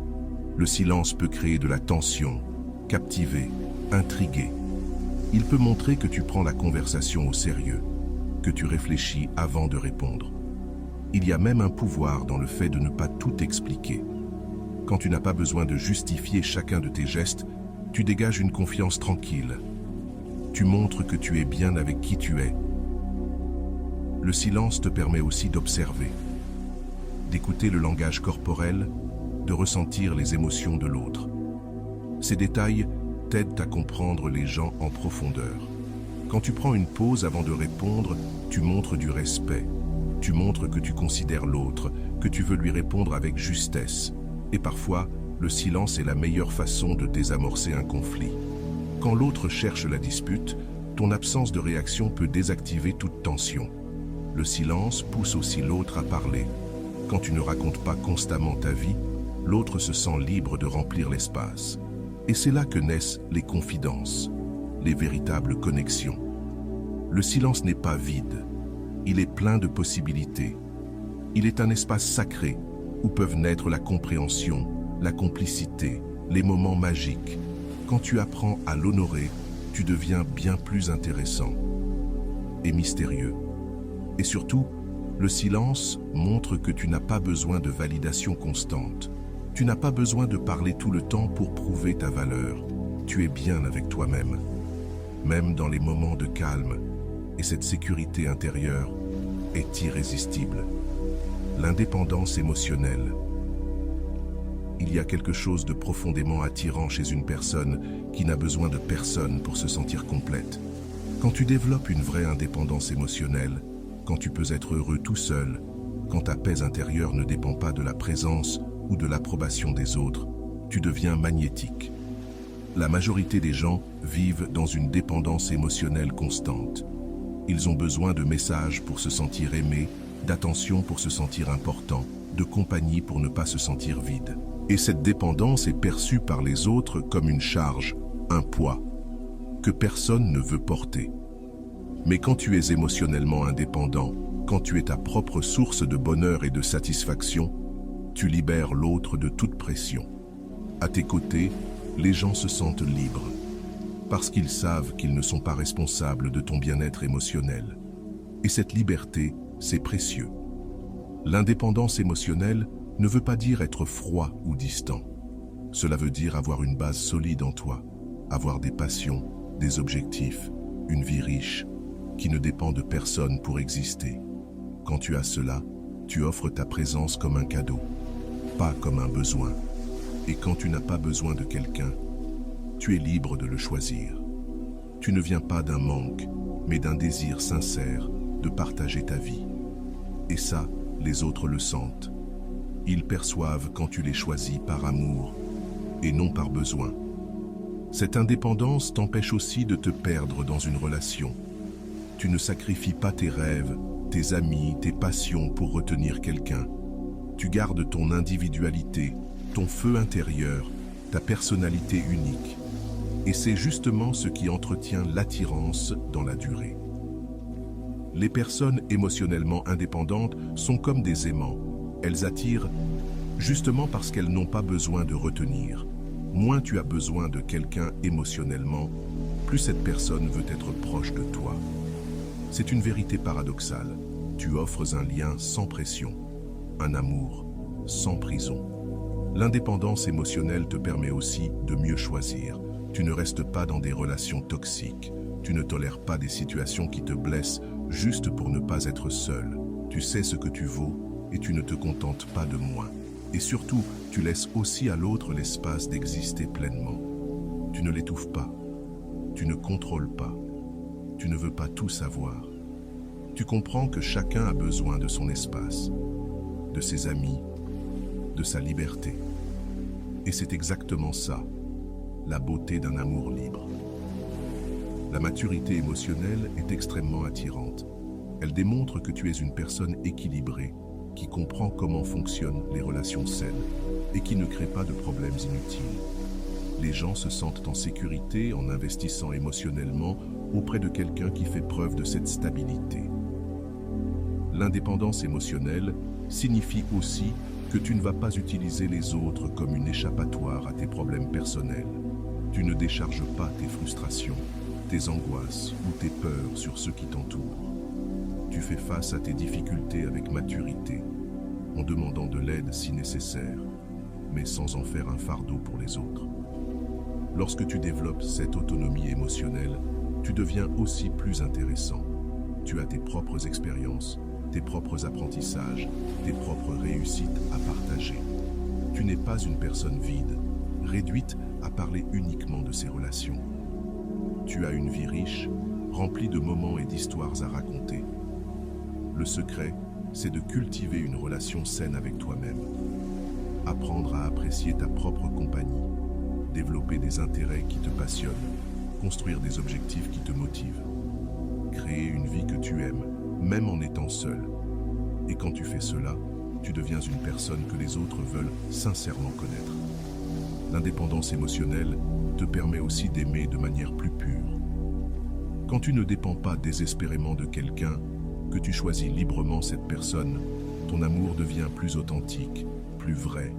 Le silence peut créer de la tension, captiver, intriguer. Il peut montrer que tu prends la conversation au sérieux, que tu réfléchis avant de répondre. Il y a même un pouvoir dans le fait de ne pas tout expliquer. Quand tu n'as pas besoin de justifier chacun de tes gestes, tu dégages une confiance tranquille. Tu montres que tu es bien avec qui tu es. Le silence te permet aussi d'observer. d'écouter le langage corporel, de ressentir les émotions de l'autre. Ces détails t'aident à comprendre les gens en profondeur. Quand tu prends une pause avant de répondre, tu montres du respect. Tu montres que tu considères l'autre, que tu veux lui répondre avec justesse. Et parfois, le silence est la meilleure façon de désamorcer un conflit. Quand l'autre cherche la dispute, ton absence de réaction peut désactiver toute tension. Le silence pousse aussi l'autre à parler. Quand tu ne racontes pas constamment ta vie, l'autre se sent libre de remplir l'espace. Et c'est là que naissent les confidences, les véritables connexions. Le silence n'est pas vide, il est plein de possibilités. Il est un espace sacré où peuvent naître la compréhension, la complicité, les moments magiques. Quand tu apprends à l'honorer, tu deviens bien plus intéressant et mystérieux. Et surtout, le silence montre que tu n'as pas besoin de validation constante. Tu n'as pas besoin de parler tout le temps pour prouver ta valeur. Tu es bien avec toi-même, même dans les moments de calme. Et cette sécurité intérieure est irrésistible. L'indépendance émotionnelle. Il y a quelque chose de profondément attirant chez une personne qui n'a besoin de personne pour se sentir complète. Quand tu développes une vraie indépendance émotionnelle, quand tu peux être heureux tout seul, quand ta paix intérieure ne dépend pas de la présence ou de l'approbation des autres, tu deviens magnétique. La majorité des gens vivent dans une dépendance émotionnelle constante. Ils ont besoin de messages pour se sentir aimés, d'attention pour se sentir important, de compagnie pour ne pas se sentir vide. Et cette dépendance est perçue par les autres comme une charge, un poids, que personne ne veut porter. Mais quand tu es émotionnellement indépendant, quand tu es ta propre source de bonheur et de satisfaction, tu libères l'autre de toute pression. À tes côtés, les gens se sentent libres, parce qu'ils savent qu'ils ne sont pas responsables de ton bien-être émotionnel. Et cette liberté, c'est précieux. L'indépendance émotionnelle ne veut pas dire être froid ou distant. Cela veut dire avoir une base solide en toi, avoir des passions, des objectifs, une vie riche, qui ne dépend de personne pour exister. Quand tu as cela, tu offres ta présence comme un cadeau, pas comme un besoin. Et quand tu n'as pas besoin de quelqu'un, tu es libre de le choisir. Tu ne viens pas d'un manque, mais d'un désir sincère de partager ta vie. Et ça, les autres le sentent. Ils perçoivent quand tu les choisis par amour et non par besoin. Cette indépendance t'empêche aussi de te perdre dans une relation. Tu ne sacrifies pas tes rêves, tes amis, tes passions pour retenir quelqu'un. Tu gardes ton individualité, ton feu intérieur, ta personnalité unique. Et c'est justement ce qui entretient l'attirance dans la durée. Les personnes émotionnellement indépendantes sont comme des aimants. Elles attirent justement parce qu'elles n'ont pas besoin de retenir. Moins tu as besoin de quelqu'un émotionnellement, plus cette personne veut être proche de toi. C'est une vérité paradoxale. Tu offres un lien sans pression, un amour sans prison. L'indépendance émotionnelle te permet aussi de mieux choisir. Tu ne restes pas dans des relations toxiques. Tu ne tolères pas des situations qui te blessent juste pour ne pas être seul. Tu sais ce que tu vaux et tu ne te contentes pas de moins. Et surtout, tu laisses aussi à l'autre l'espace d'exister pleinement. Tu ne l'étouffes pas. Tu ne contrôles pas. Tu ne veux pas tout savoir. Tu comprends que chacun a besoin de son espace, de ses amis, de sa liberté. Et c'est exactement ça, la beauté d'un amour libre. La maturité émotionnelle est extrêmement attirante. Elle démontre que tu es une personne équilibrée, qui comprend comment fonctionnent les relations saines et qui ne crée pas de problèmes inutiles. Les gens se sentent en sécurité en investissant émotionnellement auprès de quelqu'un qui fait preuve de cette stabilité. L'indépendance émotionnelle signifie aussi que tu ne vas pas utiliser les autres comme une échappatoire à tes problèmes personnels. Tu ne décharges pas tes frustrations, tes angoisses ou tes peurs sur ceux qui t'entourent. Tu fais face à tes difficultés avec maturité, en demandant de l'aide si nécessaire, mais sans en faire un fardeau pour les autres. Lorsque tu développes cette autonomie émotionnelle, tu deviens aussi plus intéressant. Tu as tes propres expériences, tes propres apprentissages, tes propres réussites à partager. Tu n'es pas une personne vide, réduite à parler uniquement de ses relations. Tu as une vie riche, remplie de moments et d'histoires à raconter. Le secret, c'est de cultiver une relation saine avec toi-même. Apprendre à apprécier ta propre compagnie, développer des intérêts qui te passionnent, construire des objectifs qui te motivent. Créer une vie que tu aimes, même en étant seul. Et quand tu fais cela, tu deviens une personne que les autres veulent sincèrement connaître. L'indépendance émotionnelle te permet aussi d'aimer de manière plus pure. Quand tu ne dépends pas désespérément de quelqu'un, que tu choisis librement cette personne, ton amour devient plus authentique, plus vrai.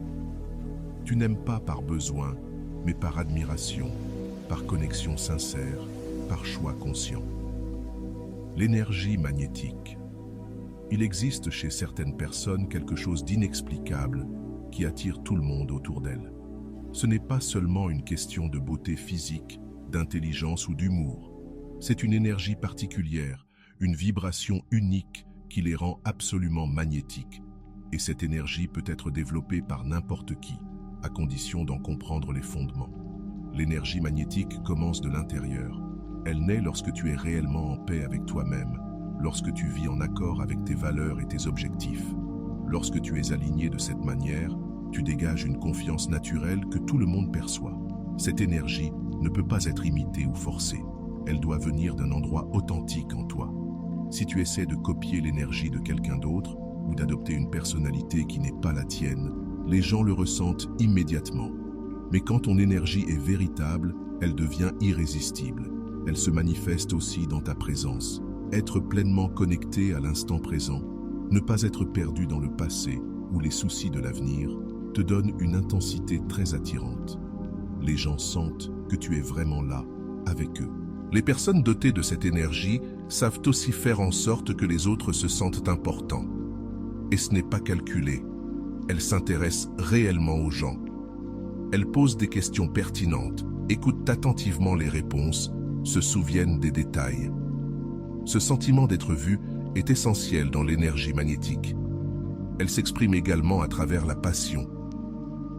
Tu n'aimes pas par besoin, mais par admiration, par connexion sincère, par choix conscient. L'énergie magnétique. Il existe chez certaines personnes quelque chose d'inexplicable qui attire tout le monde autour d'elles. Ce n'est pas seulement une question de beauté physique, d'intelligence ou d'humour. C'est une énergie particulière, une vibration unique qui les rend absolument magnétiques. Et cette énergie peut être développée par n'importe qui, à condition d'en comprendre les fondements. L'énergie magnétique commence de l'intérieur. Elle naît lorsque tu es réellement en paix avec toi-même, lorsque tu vis en accord avec tes valeurs et tes objectifs. Lorsque tu es aligné de cette manière, tu dégages une confiance naturelle que tout le monde perçoit. Cette énergie ne peut pas être imitée ou forcée. Elle doit venir d'un endroit authentique en toi. Si tu essaies de copier l'énergie de quelqu'un d'autre ou d'adopter une personnalité qui n'est pas la tienne, les gens le ressentent immédiatement. Mais quand ton énergie est véritable, elle devient irrésistible. Elle se manifeste aussi dans ta présence. Être pleinement connecté à l'instant présent, ne pas être perdu dans le passé ou les soucis de l'avenir, te donne une intensité très attirante. Les gens sentent que tu es vraiment là, avec eux. Les personnes dotées de cette énergie savent aussi faire en sorte que les autres se sentent importants. Et ce n'est pas calculé. Elles s'intéressent réellement aux gens. Elles posent des questions pertinentes, écoutent attentivement les réponses, se souviennent des détails. Ce sentiment d'être vu est essentiel dans l'énergie magnétique. Elle s'exprime également à travers la passion.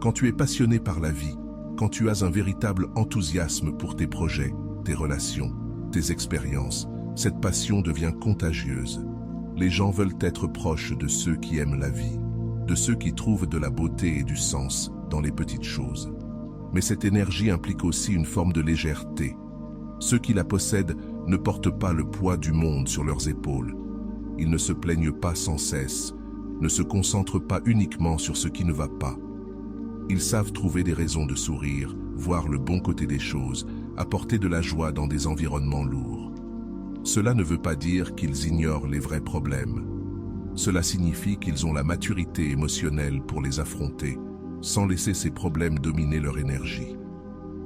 Quand tu es passionné par la vie, quand tu as un véritable enthousiasme pour tes projets, tes relations, tes expériences, cette passion devient contagieuse. Les gens veulent être proches de ceux qui aiment la vie, de ceux qui trouvent de la beauté et du sens dans les petites choses. Mais cette énergie implique aussi une forme de légèreté. Ceux qui la possèdent ne portent pas le poids du monde sur leurs épaules. Ils ne se plaignent pas sans cesse, ne se concentrent pas uniquement sur ce qui ne va pas. Ils savent trouver des raisons de sourire, voir le bon côté des choses, apporter de la joie dans des environnements lourds. Cela ne veut pas dire qu'ils ignorent les vrais problèmes. Cela signifie qu'ils ont la maturité émotionnelle pour les affronter, sans laisser ces problèmes dominer leur énergie.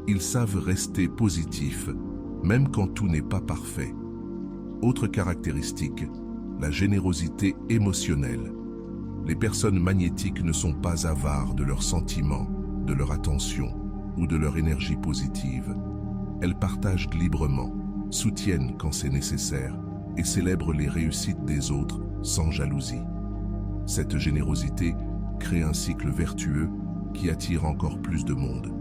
Ils savent rester positifs, même quand tout n'est pas parfait. Autre caractéristique, la générosité émotionnelle. Les personnes magnétiques ne sont pas avares de leurs sentiments, de leur attention ou de leur énergie positive. Elles partagent librement, soutiennent quand c'est nécessaire et célèbrent les réussites des autres sans jalousie. Cette générosité crée un cycle vertueux qui attire encore plus de monde.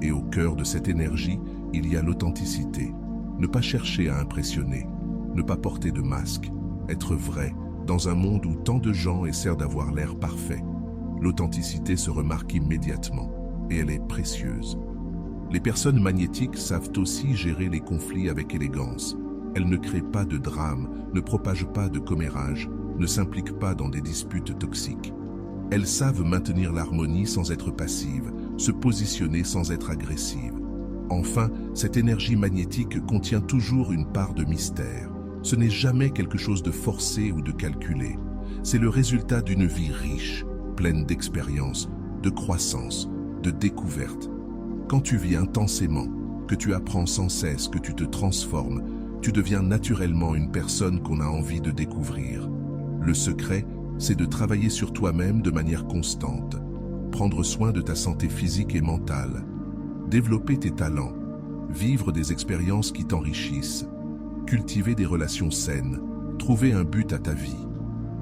Et au cœur de cette énergie, il y a l'authenticité. Ne pas chercher à impressionner, ne pas porter de masque, être vrai dans un monde où tant de gens essaient d'avoir l'air parfait. L'authenticité se remarque immédiatement et elle est précieuse. Les personnes magnétiques savent aussi gérer les conflits avec élégance. Elles ne créent pas de drame, ne propagent pas de commérage, ne s'impliquent pas dans des disputes toxiques. Elles savent maintenir l'harmonie sans être passives, se positionner sans être agressives. Enfin, cette énergie magnétique contient toujours une part de mystère. Ce n'est jamais quelque chose de forcé ou de calculé. C'est le résultat d'une vie riche, pleine d'expériences, de croissance, de découvertes. Quand tu vis intensément, que tu apprends sans cesse, que tu te transformes, tu deviens naturellement une personne qu'on a envie de découvrir. Le secret, c'est de travailler sur toi-même de manière constante, prendre soin de ta santé physique et mentale, développer tes talents, vivre des expériences qui t'enrichissent, cultiver des relations saines, trouver un but à ta vie.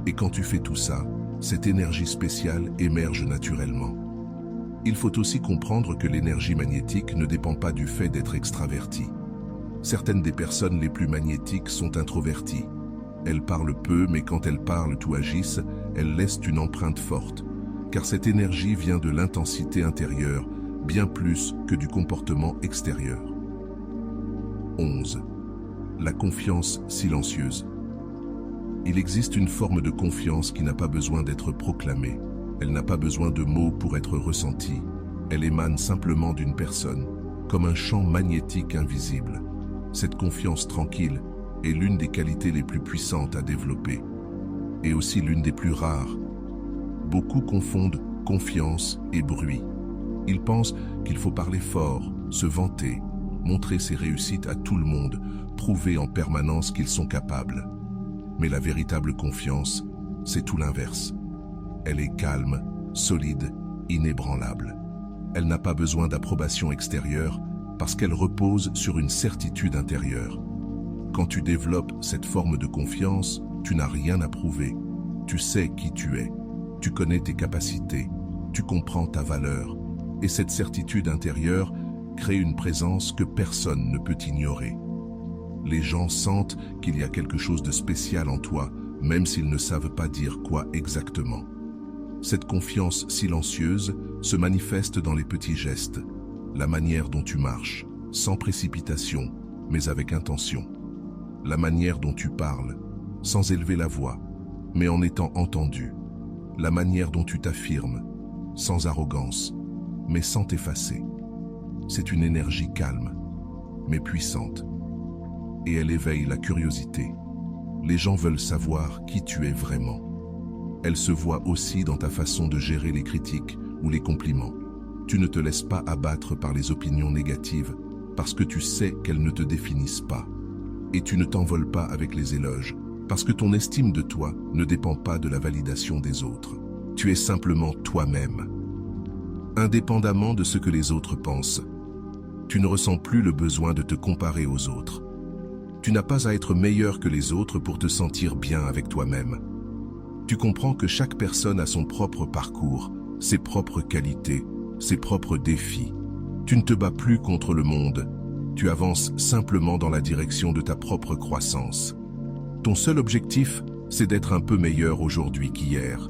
Et quand tu fais tout ça, cette énergie spéciale émerge naturellement. Il faut aussi comprendre que l'énergie magnétique ne dépend pas du fait d'être extraverti. Certaines des personnes les plus magnétiques sont introverties. Elles parlent peu, mais quand elles parlent ou agissent, elles laissent une empreinte forte, car cette énergie vient de l'intensité intérieure, bien plus que du comportement extérieur. 11. La confiance silencieuse. Il existe une forme de confiance qui n'a pas besoin d'être proclamée. Elle n'a pas besoin de mots pour être ressentie. Elle émane simplement d'une personne, comme un champ magnétique invisible. Cette confiance tranquille est l'une des qualités les plus puissantes à développer, et aussi l'une des plus rares. Beaucoup confondent confiance et bruit. Ils pensent qu'il faut parler fort, se vanter, montrer ses réussites à tout le monde, prouver en permanence qu'ils sont capables. Mais la véritable confiance, c'est tout l'inverse. Elle est calme, solide, inébranlable. Elle n'a pas besoin d'approbation extérieure parce qu'elle repose sur une certitude intérieure. Quand tu développes cette forme de confiance, tu n'as rien à prouver. Tu sais qui tu es, tu connais tes capacités, tu comprends ta valeur. Et cette certitude intérieure crée une présence que personne ne peut ignorer. Les gens sentent qu'il y a quelque chose de spécial en toi, même s'ils ne savent pas dire quoi exactement. Cette confiance silencieuse se manifeste dans les petits gestes, la manière dont tu marches, sans précipitation, mais avec intention. La manière dont tu parles, sans élever la voix, mais en étant entendu. La manière dont tu t'affirmes, sans arrogance, mais sans t'effacer. C'est une énergie calme, mais puissante. Et elle éveille la curiosité. Les gens veulent savoir qui tu es vraiment. Elle se voit aussi dans ta façon de gérer les critiques ou les compliments. Tu ne te laisses pas abattre par les opinions négatives parce que tu sais qu'elles ne te définissent pas. Et tu ne t'envoles pas avec les éloges parce que ton estime de toi ne dépend pas de la validation des autres. Tu es simplement toi-même. Indépendamment de ce que les autres pensent, tu ne ressens plus le besoin de te comparer aux autres. Tu n'as pas à être meilleur que les autres pour te sentir bien avec toi-même. Tu comprends que chaque personne a son propre parcours, ses propres qualités, ses propres défis. Tu ne te bats plus contre le monde, tu avances simplement dans la direction de ta propre croissance. Ton seul objectif, c'est d'être un peu meilleur aujourd'hui qu'hier.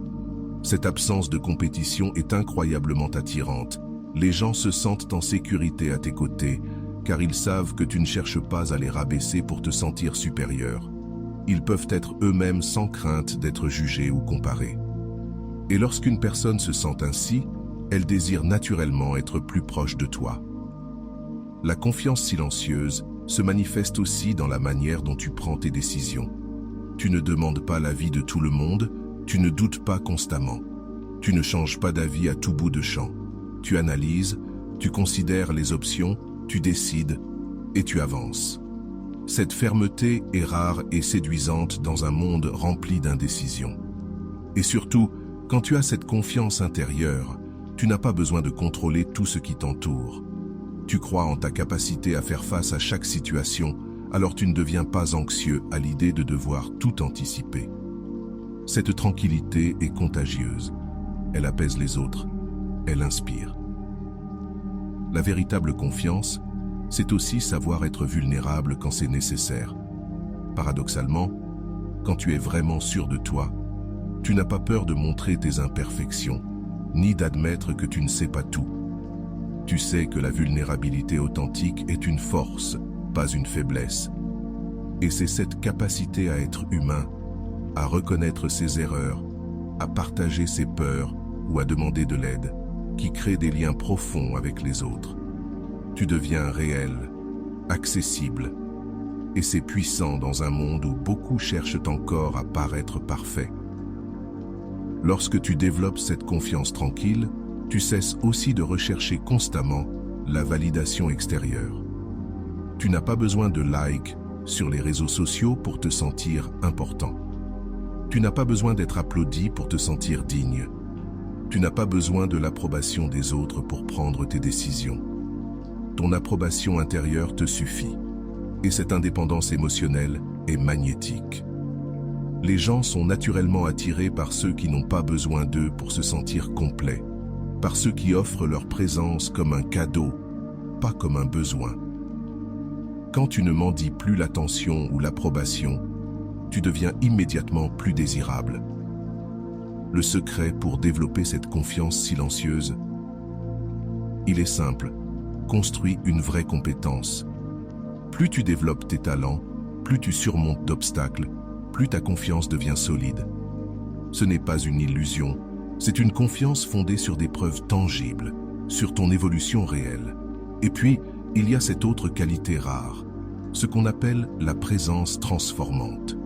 Cette absence de compétition est incroyablement attirante. Les gens se sentent en sécurité à tes côtés, car ils savent que tu ne cherches pas à les rabaisser pour te sentir supérieur. Ils peuvent être eux-mêmes sans crainte d'être jugés ou comparés. Et lorsqu'une personne se sent ainsi, elle désire naturellement être plus proche de toi. La confiance silencieuse se manifeste aussi dans la manière dont tu prends tes décisions. Tu ne demandes pas l'avis de tout le monde, tu ne doutes pas constamment. Tu ne changes pas d'avis à tout bout de champ. Tu analyses, tu considères les options, tu décides et tu avances. Cette fermeté est rare et séduisante dans un monde rempli d'indécision. Et surtout, quand tu as cette confiance intérieure, tu n'as pas besoin de contrôler tout ce qui t'entoure. Tu crois en ta capacité à faire face à chaque situation, alors tu ne deviens pas anxieux à l'idée de devoir tout anticiper. Cette tranquillité est contagieuse. Elle apaise les autres. Elle inspire. La véritable confiance, c'est aussi savoir être vulnérable quand c'est nécessaire. Paradoxalement, quand tu es vraiment sûr de toi, tu n'as pas peur de montrer tes imperfections, ni d'admettre que tu ne sais pas tout. Tu sais que la vulnérabilité authentique est une force, pas une faiblesse. Et c'est cette capacité à être humain, à reconnaître ses erreurs, à partager ses peurs ou à demander de l'aide, qui crée des liens profonds avec les autres. Tu deviens réel, accessible, et c'est puissant dans un monde où beaucoup cherchent encore à paraître parfait. Lorsque tu développes cette confiance tranquille, tu cesses aussi de rechercher constamment la validation extérieure. Tu n'as pas besoin de likes sur les réseaux sociaux pour te sentir important. Tu n'as pas besoin d'être applaudi pour te sentir digne. Tu n'as pas besoin de l'approbation des autres pour prendre tes décisions. Ton approbation intérieure te suffit. Et cette indépendance émotionnelle est magnétique. Les gens sont naturellement attirés par ceux qui n'ont pas besoin d'eux pour se sentir complets, par ceux qui offrent leur présence comme un cadeau, pas comme un besoin. Quand tu ne mendies plus l'attention ou l'approbation, tu deviens immédiatement plus désirable. Le secret pour développer cette confiance silencieuse, il est simple, construis une vraie compétence. Plus tu développes tes talents, plus tu surmontes d'obstacles, plus ta confiance devient solide. Ce n'est pas une illusion, c'est une confiance fondée sur des preuves tangibles, sur ton évolution réelle. Et puis, il y a cette autre qualité rare, ce qu'on appelle la présence transformante.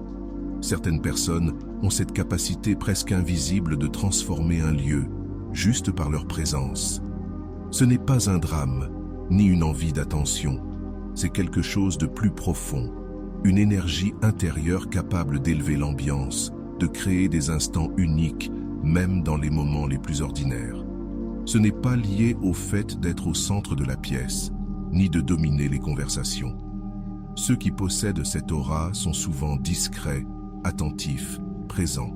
Certaines personnes ont cette capacité presque invisible de transformer un lieu, juste par leur présence. Ce n'est pas un drame, ni une envie d'attention, c'est quelque chose de plus profond, une énergie intérieure capable d'élever l'ambiance, de créer des instants uniques, même dans les moments les plus ordinaires. Ce n'est pas lié au fait d'être au centre de la pièce, ni de dominer les conversations. Ceux qui possèdent cette aura sont souvent discrets, attentifs, présents.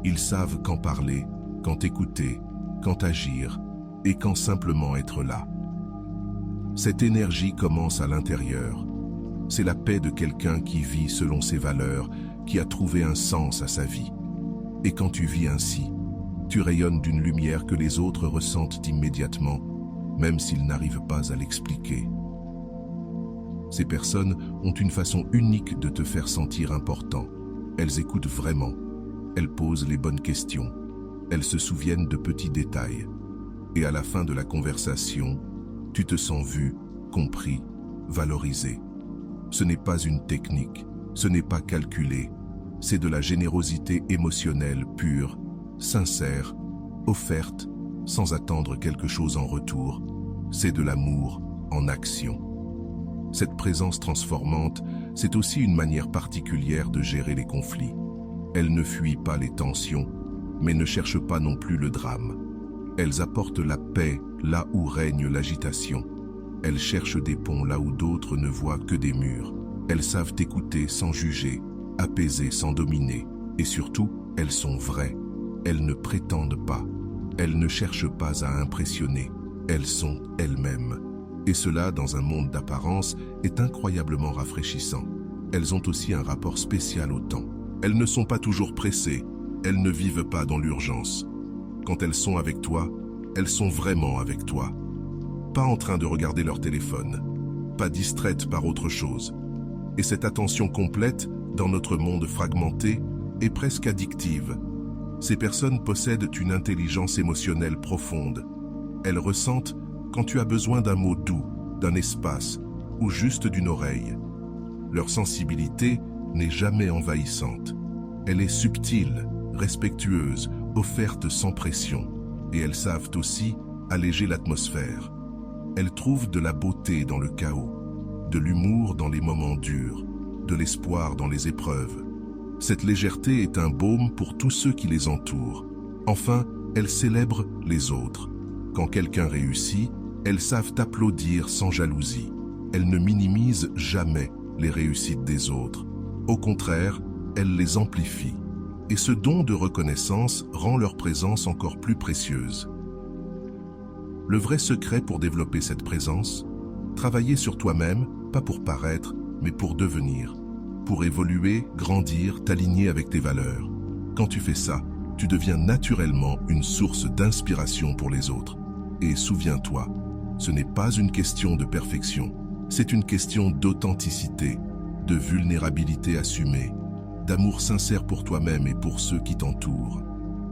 Ils savent quand parler, quand écouter, quand agir, et quand simplement être là. Cette énergie commence à l'intérieur. C'est la paix de quelqu'un qui vit selon ses valeurs, qui a trouvé un sens à sa vie. Et quand tu vis ainsi, tu rayonnes d'une lumière que les autres ressentent immédiatement, même s'ils n'arrivent pas à l'expliquer. Ces personnes ont une façon unique de te faire sentir important. Elles écoutent vraiment. Elles posent les bonnes questions. Elles se souviennent de petits détails. Et à la fin de la conversation, tu te sens vu, compris, valorisé. Ce n'est pas une technique, ce n'est pas calculé. C'est de la générosité émotionnelle pure, sincère, offerte, sans attendre quelque chose en retour. C'est de l'amour en action. Cette présence transformante, c'est aussi une manière particulière de gérer les conflits. Elles ne fuient pas les tensions, mais ne cherchent pas non plus le drame. Elles apportent la paix là où règne l'agitation. Elles cherchent des ponts là où d'autres ne voient que des murs. Elles savent écouter sans juger, apaiser sans dominer. Et surtout, elles sont vraies. Elles ne prétendent pas. Elles ne cherchent pas à impressionner. Elles sont elles-mêmes. Et cela, dans un monde d'apparence, est incroyablement rafraîchissant. Elles ont aussi un rapport spécial au temps. Elles ne sont pas toujours pressées. Elles ne vivent pas dans l'urgence. Quand elles sont avec toi, elles sont vraiment avec toi. Pas en train de regarder leur téléphone. Pas distraites par autre chose. Et cette attention complète, dans notre monde fragmenté, est presque addictive. Ces personnes possèdent une intelligence émotionnelle profonde. Elles ressentent quand tu as besoin d'un mot doux, d'un espace ou juste d'une oreille. Leur sensibilité n'est jamais envahissante. Elle est subtile, respectueuse, offerte sans pression. Et elles savent aussi alléger l'atmosphère. Elles trouvent de la beauté dans le chaos, de l'humour dans les moments durs, de l'espoir dans les épreuves. Cette légèreté est un baume pour tous ceux qui les entourent. Enfin, elles célèbrent les autres. Quand quelqu'un réussit, elles savent applaudir sans jalousie. Elles ne minimisent jamais les réussites des autres. Au contraire, elles les amplifient. Et ce don de reconnaissance rend leur présence encore plus précieuse. Le vrai secret pour développer cette présence, travailler sur toi-même, pas pour paraître, mais pour devenir. Pour évoluer, grandir, t'aligner avec tes valeurs. Quand tu fais ça, tu deviens naturellement une source d'inspiration pour les autres. Et souviens-toi, ce n'est pas une question de perfection, c'est une question d'authenticité, de vulnérabilité assumée, d'amour sincère pour toi-même et pour ceux qui t'entourent.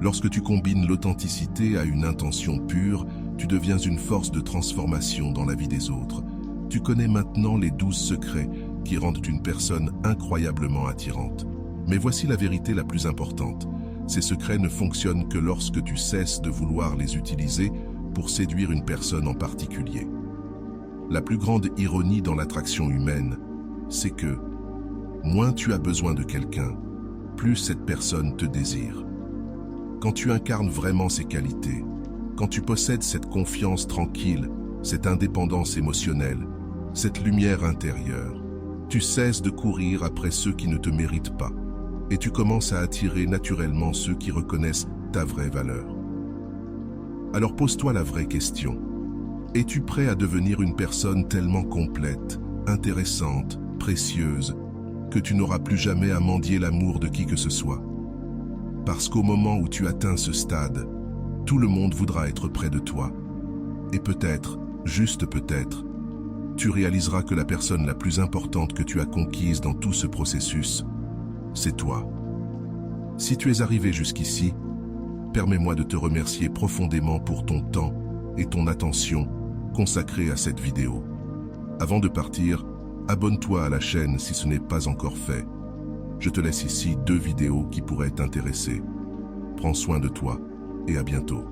Lorsque tu combines l'authenticité à une intention pure, tu deviens une force de transformation dans la vie des autres. Tu connais maintenant les 12 secrets qui rendent une personne incroyablement attirante. Mais voici la vérité la plus importante. Ces secrets ne fonctionnent que lorsque tu cesses de vouloir les utiliser pour séduire une personne en particulier. La plus grande ironie dans l'attraction humaine, c'est que moins tu as besoin de quelqu'un, plus cette personne te désire. Quand tu incarnes vraiment ces qualités, quand tu possèdes cette confiance tranquille, cette indépendance émotionnelle, cette lumière intérieure, tu cesses de courir après ceux qui ne te méritent pas. et tu commences à attirer naturellement ceux qui reconnaissent ta vraie valeur. Alors pose-toi la vraie question. Es-tu prêt à devenir une personne tellement complète, intéressante, précieuse, que tu n'auras plus jamais à mendier l'amour de qui que ce soit? Parce qu'au moment où tu atteins ce stade, tout le monde voudra être près de toi. Et peut-être, juste peut-être, tu réaliseras que la personne la plus importante que tu as conquise dans tout ce processus, c'est toi. Si tu es arrivé jusqu'ici, permets-moi de te remercier profondément pour ton temps et ton attention consacrée à cette vidéo. Avant de partir, abonne-toi à la chaîne si ce n'est pas encore fait. Je te laisse ici 2 vidéos qui pourraient t'intéresser. Prends soin de toi et à bientôt.